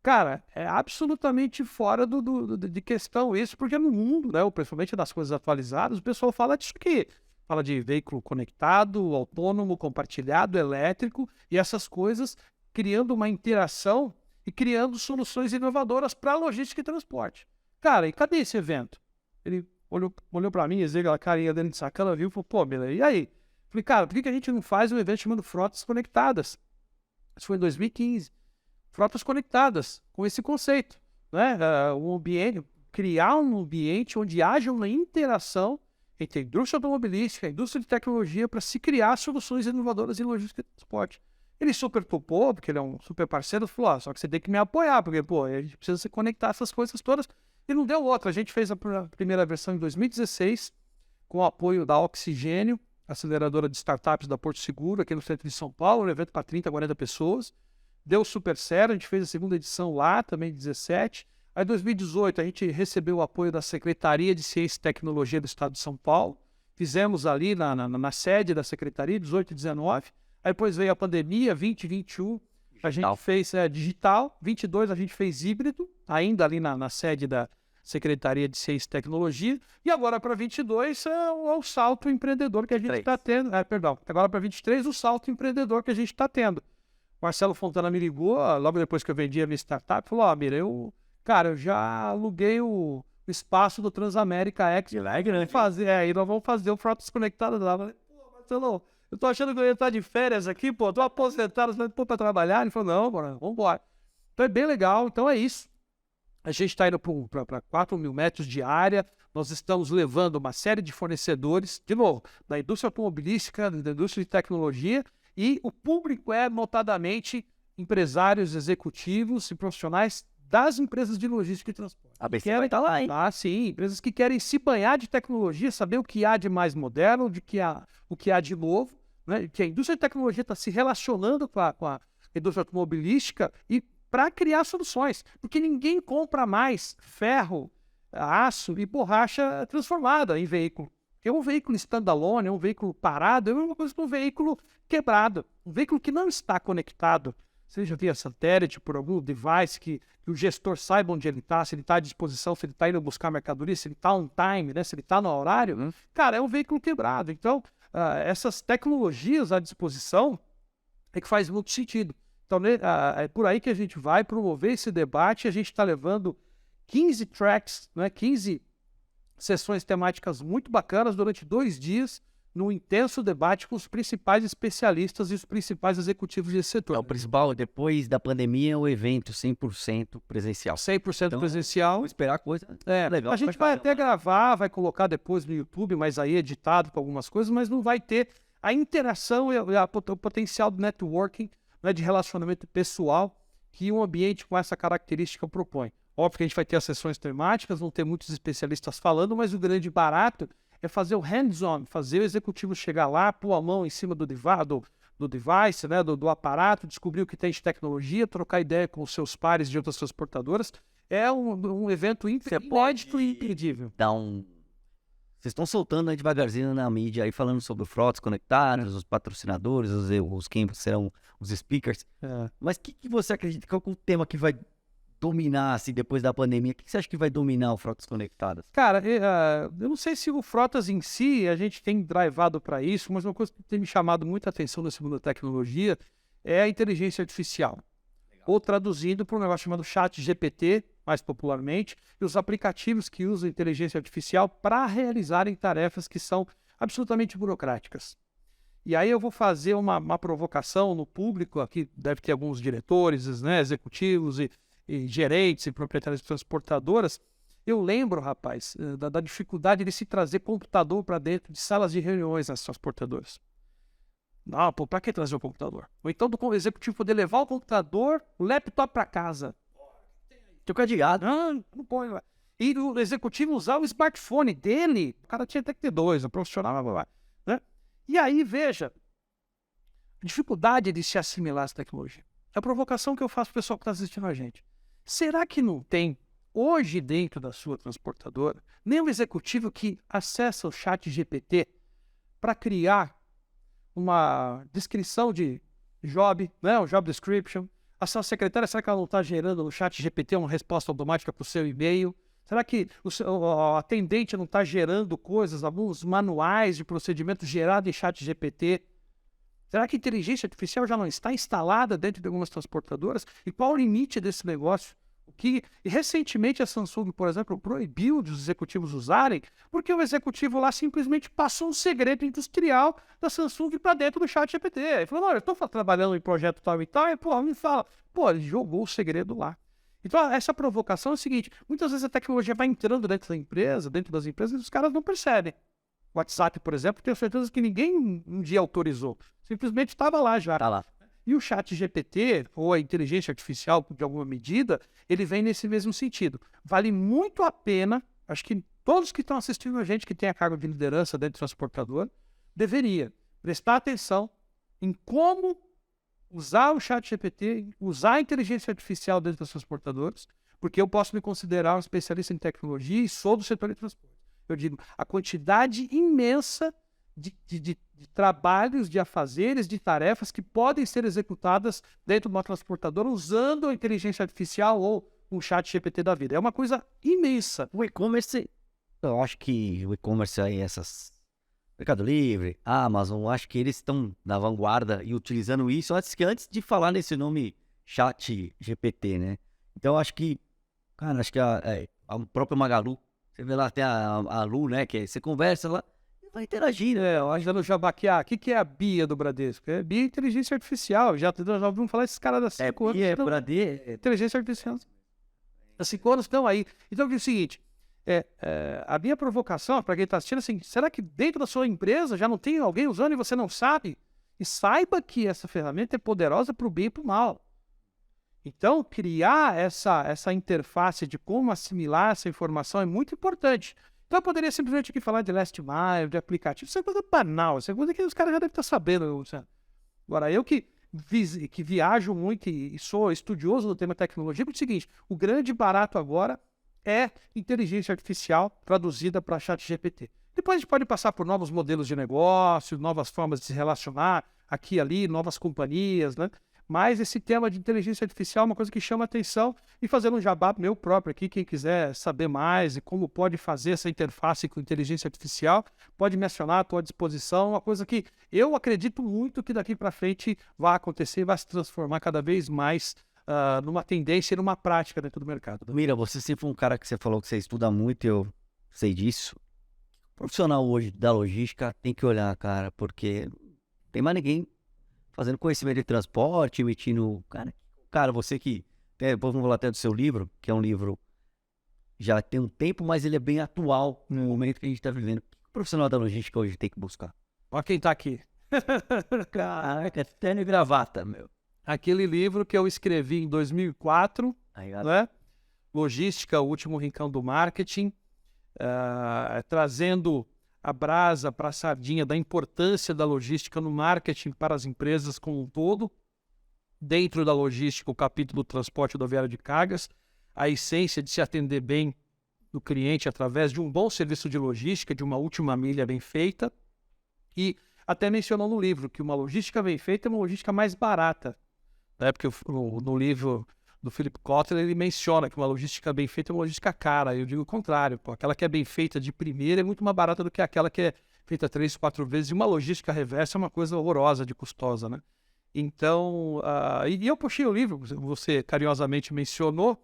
Cara, é absolutamente fora de questão isso, porque no mundo, né, principalmente nas coisas atualizadas, o pessoal fala disso aqui. Fala de veículo conectado, autônomo, compartilhado, elétrico, e essas coisas criando uma interação e criando soluções inovadoras para logística e transporte. Cara, e cadê esse evento? Ele olhou para mim, aquela carinha dele de sacana, viu e falou, pô, Miller, e aí? Falei, cara, por que a gente não faz um evento chamado Frotas Conectadas? Isso foi em 2015. Frotas Conectadas, com esse conceito, né? Criar um ambiente onde haja uma interação entre a indústria automobilística, a indústria de tecnologia, para se criar soluções inovadoras em logística e transporte. Ele super topou, porque ele é um super parceiro, falou, só que você tem que me apoiar, porque, a gente precisa se conectar essas coisas todas. E não deu outra. A gente fez a primeira versão em 2016, com o apoio da Oxigênio, aceleradora de startups da Porto Seguro, aqui no centro de São Paulo, um evento para 30, 40 pessoas. Deu super certo, a gente fez a segunda edição lá, também em 2017. Aí em 2018 a gente recebeu o apoio da Secretaria de Ciência e Tecnologia do Estado de São Paulo. Fizemos ali na sede da Secretaria, 18 e 19. Aí depois veio a pandemia, 20 e 21. A gente fez digital, 22 a gente fez híbrido, ainda ali na sede da Secretaria de Ciência e Tecnologia, e agora para 22 é o salto empreendedor que a gente está tendo. Agora para 23 o salto empreendedor que a gente está tendo. Marcelo Fontana me ligou, logo depois que eu vendi a minha startup, falou, Mira, eu já aluguei o espaço do Transamérica X. Lá é grande. E nós vamos fazer o Frotas Conectadas lá. Eu falei, pô, Marcelo, eu tô achando que eu ia estar de férias aqui, pô, tô aposentado, para trabalhar. Ele falou, não, bora, vamos embora. Então é bem legal, então é isso. A gente está indo para 4 mil metros de área, nós estamos levando uma série de fornecedores, de novo, da indústria automobilística, da indústria de tecnologia, e o público é, notadamente, empresários, executivos e profissionais das empresas de logística e transporte. A BC vai estar lá, hein? Ah, sim, empresas que querem se banhar de tecnologia, saber o que há de mais moderno, o que há de novo, né? Que a indústria de tecnologia está se relacionando com a indústria automobilística e para criar soluções, porque ninguém compra mais ferro, aço e borracha transformada em veículo. É um veículo standalone, é um veículo parado, é a mesma coisa que um veículo quebrado, um veículo que não está conectado, seja via satélite, por algum device que o gestor saiba onde ele está, se ele está à disposição, se ele está indo buscar mercadoria, se ele está on time, né, se ele está no horário. Cara, é um veículo quebrado. Então, essas tecnologias à disposição é que faz muito sentido. Então, é por aí que a gente vai promover esse debate. A gente está levando 15 tracks, né, 15 sessões temáticas muito bacanas durante 2 dias, num intenso debate com os principais especialistas e os principais executivos desse setor. É o principal, depois da pandemia, o evento 100% presencial. 100% então, presencial. Vamos esperar coisa legal. A gente vai até gravar, vai colocar depois no YouTube, mas aí editado com algumas coisas, mas não vai ter a interação e o potencial do networking, né, de relacionamento pessoal que um ambiente com essa característica propõe. Óbvio que a gente vai ter as sessões temáticas, vão ter muitos especialistas falando, mas o grande barato é fazer o hands-on, fazer o executivo chegar lá, pôr a mão em cima do device, né, do aparato, descobrir o que tem de tecnologia, trocar ideia com os seus pares de outras transportadoras. É um evento inédito e imperdível. Vocês estão soltando aí devagarzinho na mídia, aí falando sobre o Frotas Conectados, os patrocinadores, quem serão os speakers. Mas o que você acredita? Qual é o tema que vai dominar, assim, depois da pandemia? O que você acha que vai dominar o Frotas Conectadas? Cara, eu não sei se o Frotas em si, a gente tem drivado para isso, mas uma coisa que tem me chamado muita atenção nesse mundo da tecnologia é a inteligência artificial. Legal. Ou traduzindo para um negócio chamado ChatGPT, mais popularmente, e os aplicativos que usam inteligência artificial para realizarem tarefas que são absolutamente burocráticas. E aí eu vou fazer uma provocação no público, aqui deve ter alguns diretores, né, executivos e gerentes e proprietários de transportadoras. Eu lembro, rapaz, da dificuldade de se trazer computador para dentro de salas de reuniões nas transportadoras. Não, pô, para que trazer o computador? Ou então do executivo poder levar o computador, o laptop para casa. Tem o cadeado. Não põe lá. E o executivo usar o smartphone dele, o cara tinha até que ter 2, o profissional, né? E aí, veja, a dificuldade de se assimilar essa tecnologia. É a provocação que eu faço para o pessoal que está assistindo a gente. Será que não tem, hoje dentro da sua transportadora, nenhum executivo que acessa o ChatGPT para criar uma descrição de job, né? Um job description? A sua secretária, será que ela não está gerando no ChatGPT uma resposta automática para o seu e-mail? Será que o atendente não está gerando coisas, alguns manuais de procedimento gerados em ChatGPT? Será que a inteligência artificial já não está instalada dentro de algumas transportadoras? E qual o limite desse negócio? E recentemente a Samsung, por exemplo, proibiu os executivos usarem, porque o executivo lá simplesmente passou um segredo industrial da Samsung para dentro do ChatGPT. Ele falou, não, eu estou trabalhando em projeto tal e tal, e me fala, ele jogou o segredo lá. Então, essa provocação é o seguinte, muitas vezes a tecnologia vai entrando dentro das empresas, e os caras não percebem. O WhatsApp, por exemplo, tenho certeza que ninguém um dia autorizou. Simplesmente estava lá já. Tá lá. E o ChatGPT, ou a inteligência artificial, de alguma medida, ele vem nesse mesmo sentido. Vale muito a pena, acho que todos que estão assistindo a gente que tem a cargo de liderança dentro do transportador, deveria prestar atenção em como usar o ChatGPT, usar a inteligência artificial dentro das transportadoras, porque eu posso me considerar um especialista em tecnologia e sou do setor de transporte. Eu digo, a quantidade imensa de trabalhos, de afazeres, de tarefas que podem ser executadas dentro de uma transportadora usando a inteligência artificial ou um chat GPT da vida. É uma coisa imensa. O e-commerce, eu acho que o e-commerce aí, Mercado Livre, Amazon, eu acho que eles estão na vanguarda e utilizando isso antes de falar nesse nome chat GPT, né? Então, eu acho que, cara, a própria Magalu, você vê lá até a Lu, né? Que você conversa lá, vai interagir, né? Eu acho que no Jabaqueá, o que é a BIA do Bradesco? É BIA Inteligência Artificial. Já ouvimos falar desses caras da 5 anos. E Bradesco. Inteligência Artificial. Há 5 anos estão aí. Então, é o seguinte, a minha provocação para quem está assistindo é assim, será que dentro da sua empresa já não tem alguém usando e você não sabe? E saiba que essa ferramenta é poderosa para o bem e para o mal. Então, criar essa interface de como assimilar essa informação é muito importante. Então, eu poderia simplesmente aqui falar de last mile, de aplicativo. Isso é coisa banal, isso é coisa que os caras já devem estar sabendo. Luciano. Agora, eu que viajo muito e sou estudioso do tema tecnologia, é o seguinte, o grande barato agora é inteligência artificial traduzida para chat GPT. Depois a gente pode passar por novos modelos de negócio, novas formas de se relacionar aqui e ali, novas companhias, né? Mas esse tema de inteligência artificial é uma coisa que chama atenção e fazendo um jabá meu próprio aqui, quem quiser saber mais e como pode fazer essa interface com inteligência artificial, pode me acionar à tua disposição, uma coisa que eu acredito muito que daqui para frente vai acontecer e vai se transformar cada vez mais numa tendência e numa prática dentro do mercado. Mira, você sempre foi um cara que você falou que você estuda muito, eu sei disso. O profissional hoje da logística tem que olhar, cara, porque não tem mais ninguém fazendo conhecimento de transporte, emitindo... Cara, você que... Depois vamos falar até do seu livro, que é um livro já tem um tempo, mas ele é bem atual no momento que a gente está vivendo. O que o profissional da logística hoje tem que buscar? Olha quem está aqui. Caraca, terno e gravata, meu. Aquele livro que eu escrevi em 2004, né? Logística, o último rincão do marketing, trazendo a brasa para a sardinha da importância da logística no marketing para as empresas como um todo. Dentro da logística, o capítulo do transporte rodoviário de cargas, a essência de se atender bem do cliente através de um bom serviço de logística, de uma última milha bem feita. E até mencionou no livro que uma logística bem feita é uma logística mais barata. Porque no livro do Philip Kotler, ele menciona que uma logística bem feita é uma logística cara. Eu digo o contrário. Aquela que é bem feita de primeira é muito mais barata do que aquela que é feita 3, 4 vezes. E uma logística reversa é uma coisa horrorosa de custosa, né? Então, e eu puxei o livro, você carinhosamente mencionou,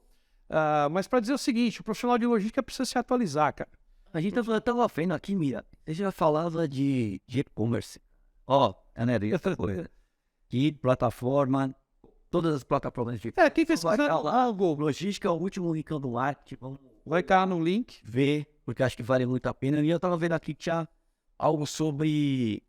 mas para dizer o seguinte, o profissional de logística precisa se atualizar, cara. A gente estava vendo aqui, Mira, você já falava de e-commerce. Né, coisa. Que plataforma... Todas as plataformas de... Quem fez algo, logística é o último rincão do marketing. Vamos vai estar no link. Ver, porque acho que vale muito a pena. E eu tava vendo aqui que tinha algo sobre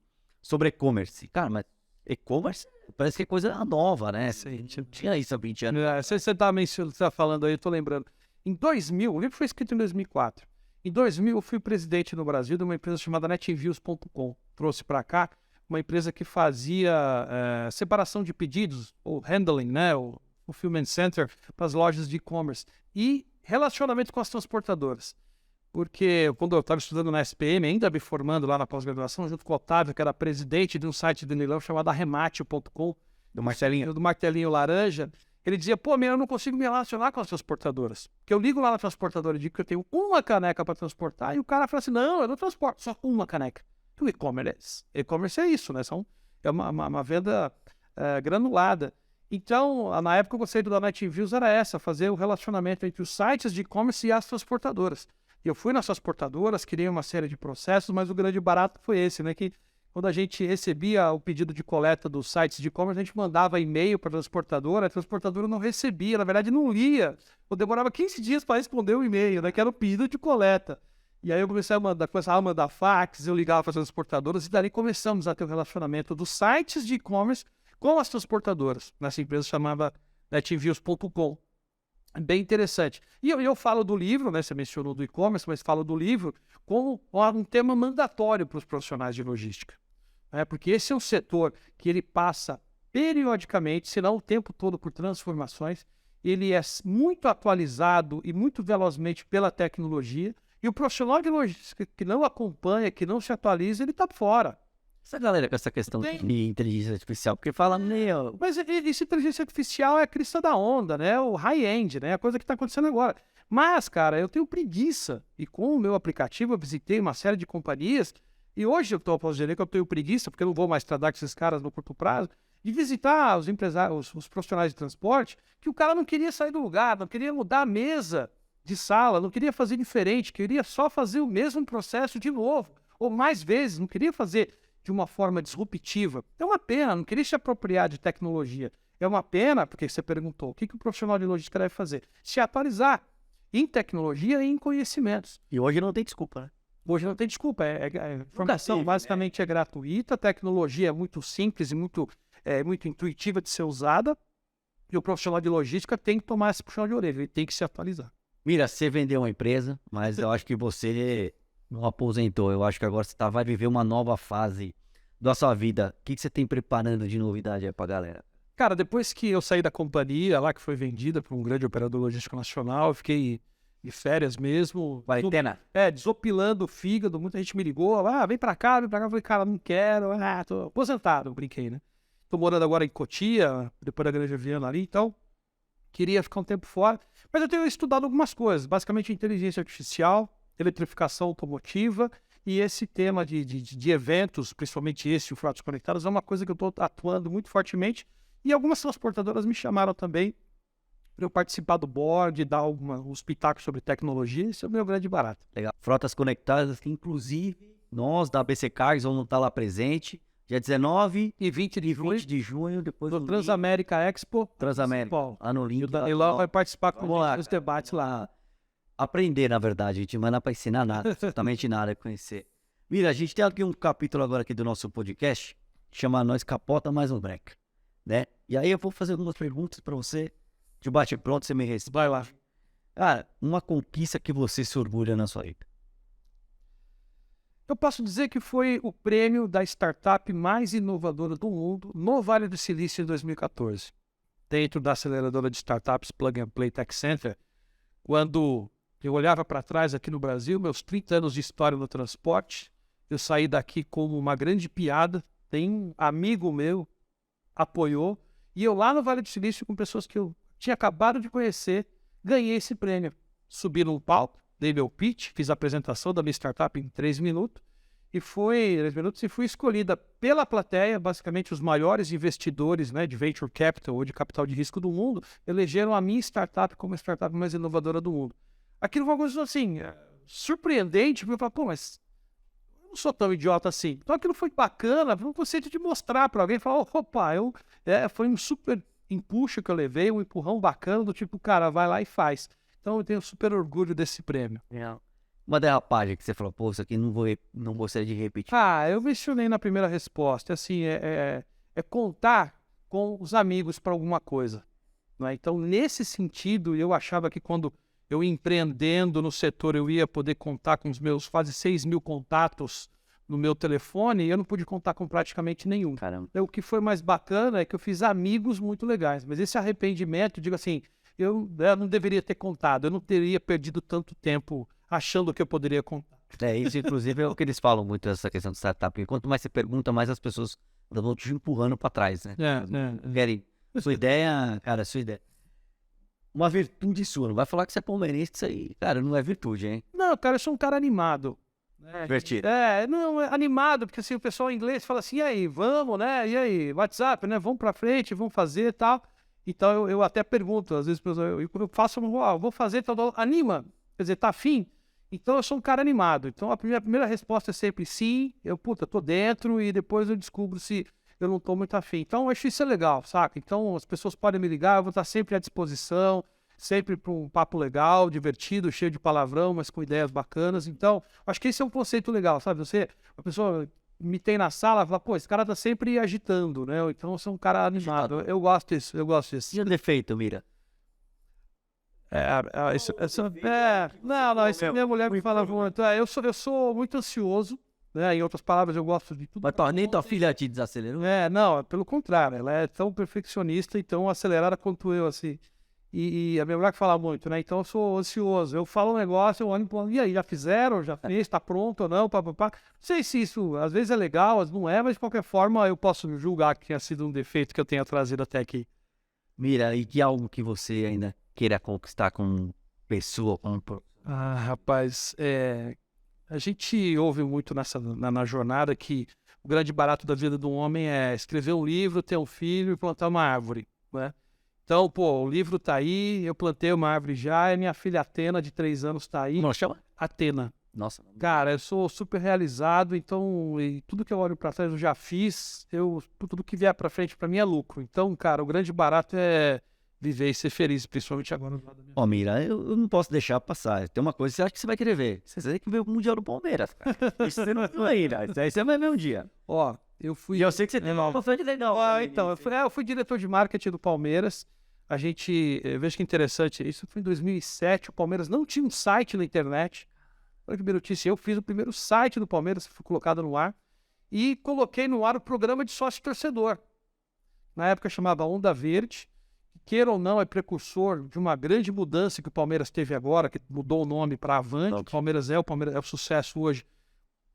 e-commerce. Cara, mas e-commerce parece que é coisa nova, né? Sim, não tinha isso há 20 anos. Você tá falando aí, eu tô lembrando. Em 2000, o livro foi escrito em 2004. Em 2000, eu fui presidente no Brasil de uma empresa chamada netenviews.com. Trouxe para cá uma empresa que fazia separação de pedidos, ou handling, né, o fulfillment center, para as lojas de e-commerce. E relacionamento com as transportadoras. Porque quando eu estava estudando na SPM, ainda me formando lá na pós-graduação, junto com o Otávio, que era presidente de um site de leilão chamado arremate.com, do Martelinho Laranja, ele dizia, eu não consigo me relacionar com as transportadoras. Porque eu ligo lá na transportadora e digo que eu tenho uma caneca para transportar, e o cara fala assim, não, eu não transporto, só uma caneca. O e-commerce é isso, né? É uma venda granulada. Então, na época, o conceito da NetViews era fazer o relacionamento entre os sites de e-commerce e as transportadoras. E eu fui nas transportadoras, criei uma série de processos, mas o grande barato foi esse, né? Que quando a gente recebia o pedido de coleta dos sites de e-commerce, a gente mandava e-mail para a transportadora não recebia, na verdade não lia, ou demorava 15 dias para responder o e-mail, né? Que era o pedido de coleta. E aí eu começava a mandar fax, eu ligava para as transportadoras e dali começamos a ter o relacionamento dos sites de e-commerce com as transportadoras. Nessa empresa chamava netenviews.com. Bem interessante. E eu falo do livro, né? Você mencionou do e-commerce, mas falo do livro como um tema mandatório para os profissionais de logística. Porque esse é um setor que ele passa periodicamente, se não o tempo todo, por transformações. Ele é muito atualizado e muito velozmente pela tecnologia. E o profissional de logística que não acompanha, que não se atualiza, ele tá fora. Essa galera com essa questão de inteligência artificial, porque fala, meu... Mas essa inteligência artificial é a crista da onda, né? O high-end, né? A coisa que está acontecendo agora. Mas, cara, eu tenho preguiça. E com o meu aplicativo eu visitei uma série de companhias. E hoje eu posso dizer que eu tenho preguiça, porque eu não vou mais tratar com esses caras no curto prazo, de visitar os empresários, os profissionais de transporte, que o cara não queria sair do lugar, não queria mudar a mesa de sala, não queria fazer diferente, queria só fazer o mesmo processo de novo, ou mais vezes, não queria fazer de uma forma disruptiva. É uma pena, não queria se apropriar de tecnologia. É uma pena, porque você perguntou, o que o profissional de logística deve fazer? Se atualizar em tecnologia e em conhecimentos. E hoje não tem desculpa, né? Hoje não tem desculpa, a informação basicamente é gratuita, a tecnologia é muito simples e muito intuitiva de ser usada, e o profissional de logística tem que tomar esse puxão de orelha, ele tem que se atualizar. Mira, você vendeu uma empresa, mas eu acho que você não aposentou. Eu acho que agora você vai viver uma nova fase da sua vida. O que você tem preparando de novidade aí pra galera? Cara, depois que eu saí da companhia lá, que foi vendida para um grande operador logístico nacional, eu fiquei de férias mesmo. Quarentena? Desopilando o fígado. Muita gente me ligou, vem pra cá, vem pra cá. Eu falei, cara, não quero, tô aposentado, eu brinquei, né? Tô morando agora em Cotia, depois da Granja Viana ali, então queria ficar um tempo fora. Mas eu tenho estudado algumas coisas, basicamente inteligência artificial, eletrificação automotiva e esse tema de eventos, principalmente esse, o Frotas Conectadas, é uma coisa que eu estou atuando muito fortemente. E algumas transportadoras me chamaram também para eu participar do board, dar uns pitacos sobre tecnologia. Isso é o meu grande barato. Legal. Frotas Conectadas, que inclusive nós da ABC Cards vamos estar lá presente, dia 19 e 20 de junho, depois do Transamérica Expo. Transamérica, ano lindo. O Danilão vai participar com os debates lá. Aprender, na verdade, a gente manda para ensinar nada, absolutamente nada, conhecer. Mira, a gente tem aqui um capítulo agora aqui do nosso podcast, que chama Nós Capota Mais um Break, né? E aí eu vou fazer algumas perguntas para você, de bate pronto, você me responde. Vai lá. Cara, uma conquista que você se orgulha na sua vida? Eu posso dizer que foi o prêmio da startup mais inovadora do mundo no Vale do Silício em 2014. Dentro da aceleradora de startups Plug and Play Tech Center, quando eu olhava para trás aqui no Brasil, meus 30 anos de história no transporte, eu saí daqui como uma grande piada. Tem um amigo meu apoiou, e eu lá no Vale do Silício, com pessoas que eu tinha acabado de conhecer, ganhei esse prêmio. Subi num palco, dei meu pitch, fiz a apresentação da minha startup em 3 minutos, e fui escolhida pela plateia, basicamente os maiores investidores, né, de venture capital ou de capital de risco do mundo, elegeram a minha startup como a startup mais inovadora do mundo. Aquilo foi uma coisa assim, surpreendente, porque eu falei, pô, mas eu não sou tão idiota assim. Então aquilo foi bacana, foi um conceito de mostrar para alguém, falar, opa, foi um super empuxo que eu levei, um empurrão bacana, do tipo, cara, vai lá e faz. Então eu tenho super orgulho desse prêmio. Uma derrapagem que você falou, pô, isso aqui não gostaria de repetir. Eu mencionei na primeira resposta, assim, é contar com os amigos para alguma coisa. Né? Então, nesse sentido, eu achava que quando eu empreendendo no setor, eu ia poder contar com os meus quase 6 mil contatos no meu telefone, e eu não pude contar com praticamente nenhum. Caramba. Então, o que foi mais bacana é que eu fiz amigos muito legais, mas esse arrependimento, digo assim, eu não deveria ter contado, eu não teria perdido tanto tempo achando que eu poderia contar. Isso, inclusive, é o que eles falam muito, essa questão de startup, porque quanto mais você pergunta, mais as pessoas vão te empurrando para trás, né? Querem sua ideia, cara, sua ideia. Uma virtude sua, não vai falar que você é palmeirense, isso aí, cara, não é virtude, hein? Não, cara, eu sou um cara animado. Divertido. Não, é animado, porque assim, o pessoal em inglês fala assim, e aí, vamos, né? E aí, WhatsApp, né? Vamos pra frente, vamos fazer e tal. Então eu até pergunto, às vezes, eu faço, vou fazer, tal, anima, quer dizer, tá afim? Então eu sou um cara animado. Então a primeira resposta é sempre sim, eu tô dentro, e depois eu descubro se eu não tô muito afim. Então eu acho isso legal, saca? Então as pessoas podem me ligar, eu vou estar sempre à disposição, sempre para um papo legal, divertido, cheio de palavrão, mas com ideias bacanas. Então, acho que esse é um conceito legal, sabe? A pessoa me tem na sala e fala, pô, esse cara tá sempre agitando, né? Então eu sou um cara animado. Eu gosto disso. E o defeito, Mira? Isso minha mulher me fala muito. Eu sou muito ansioso, né? Em outras palavras, eu gosto de tudo. Mas nem tua filha te desacelerou? Não, pelo contrário, ela é tão perfeccionista e tão acelerada quanto eu, assim. E a minha mulher que fala muito, né? Então eu sou ansioso. Eu falo um negócio, eu olho e falo, e aí, já fizeram? Já fez? Tá pronto ou não? Pá. Não sei se isso às vezes é legal, às vezes não é, mas de qualquer forma eu posso julgar que tenha sido um defeito que eu tenha trazido até aqui. Mira, e que algo que você ainda queira conquistar como pessoa, como... Ah, rapaz, a gente ouve muito na jornada que o grande barato da vida do homem é escrever um livro, ter um filho e plantar uma árvore, né? Então, pô, o livro tá aí, eu plantei uma árvore já, e minha filha Atena, de 3 anos, tá aí. Como chama? Atena. Nossa. Cara, eu sou super realizado, então, e tudo que eu olho pra trás eu já fiz, tudo que vier pra frente pra mim é lucro. Então, cara, o grande barato é viver e ser feliz, principalmente agora do lado da minha Ó, Mira, eu não posso deixar passar. Tem uma coisa que você acha que você vai querer ver. Você tem que ver o Mundial do Palmeiras, cara. Isso você não viu ainda. Isso aí você vai ver um dia. Ó, eu fui... E eu sei que você tem uma frente legal. Ó, então, eu fui diretor de marketing do Palmeiras. A gente, veja que interessante, isso foi em 2007, o Palmeiras não tinha um site na internet. Olha que notícia, eu fiz o primeiro site do Palmeiras, fui colocado no ar, e coloquei no ar o programa de sócio-torcedor. Na época chamava Onda Verde, queira ou não, é precursor de uma grande mudança que o Palmeiras teve agora, que mudou o nome para Avante. O Palmeiras é o sucesso hoje.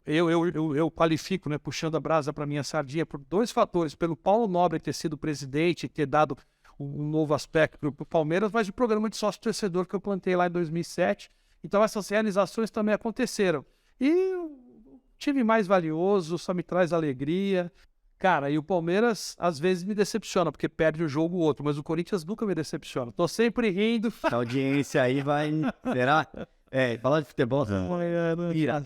Eu qualifico, né, puxando a brasa para minha sardinha, por 2 fatores. Pelo Paulo Nobre ter sido presidente e ter dado um novo aspecto para o Palmeiras, mas o programa de sócio-torcedor que eu plantei lá em 2007. Então essas realizações também aconteceram. E o time mais valioso só me traz alegria. Cara, e o Palmeiras às vezes me decepciona, porque perde um jogo ou outro, mas o Corinthians nunca me decepciona. Tô sempre rindo. A audiência aí vai... Será? Falar de futebol... Mira,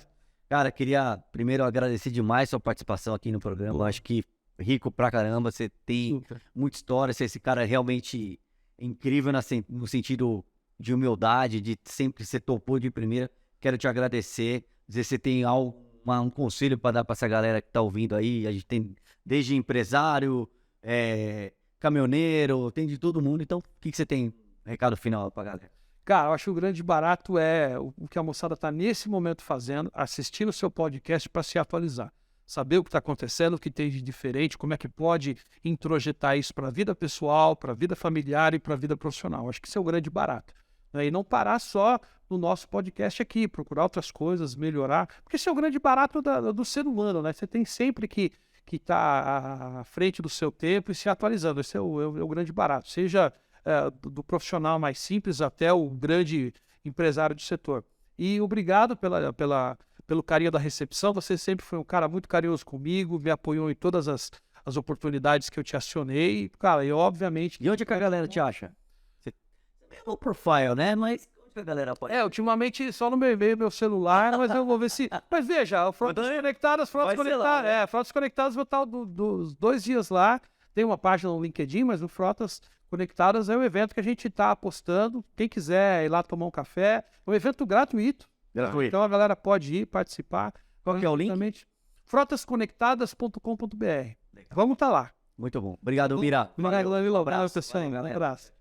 cara, queria primeiro agradecer demais sua participação aqui no programa. Eu acho que rico pra caramba, você tem muita história, você é esse cara realmente incrível no sentido de humildade, de sempre ser topou de primeira. Quero te agradecer, dizer se você tem um conselho para dar para essa galera que tá ouvindo aí. A gente tem desde empresário, caminhoneiro, tem de todo mundo. Então, o que você tem recado final pra galera? Cara, eu acho que o grande barato é o que a moçada está nesse momento fazendo, assistindo o seu podcast para se atualizar. Saber o que está acontecendo, o que tem de diferente, como é que pode introjetar isso para a vida pessoal, para a vida familiar e para a vida profissional. Acho que isso é o grande barato. Né? E não parar só no nosso podcast aqui, procurar outras coisas, melhorar, porque esse é o grande barato do ser humano, né? Você tem sempre que estar à frente do seu tempo e se atualizando. Esse é o grande barato, seja do profissional mais simples até o grande empresário do setor. E obrigado pelo carinho da recepção. Você sempre foi um cara muito carinhoso comigo, me apoiou em todas as oportunidades que eu te acionei. Cara, e obviamente... E onde que a galera te acha? Você tem low profile, né? Mas onde que a galera pode... ultimamente só no meu e-mail, meu celular, mas eu vou ver se... Mas veja, Frotas Conectadas, Frotas Conectadas, vou estar dos 2 dias lá. Tem uma página no LinkedIn, mas no Frotas Conectadas é um evento que a gente está apostando. Quem quiser ir lá tomar um café, é um evento gratuito. Então a galera pode ir participar. Qual que é o link? Frotasconectadas.com.br. Vamos estar lá. Muito bom. Obrigado, Mira. Obrigado, Danilo. Abraço, pessoal. galera. Abraço.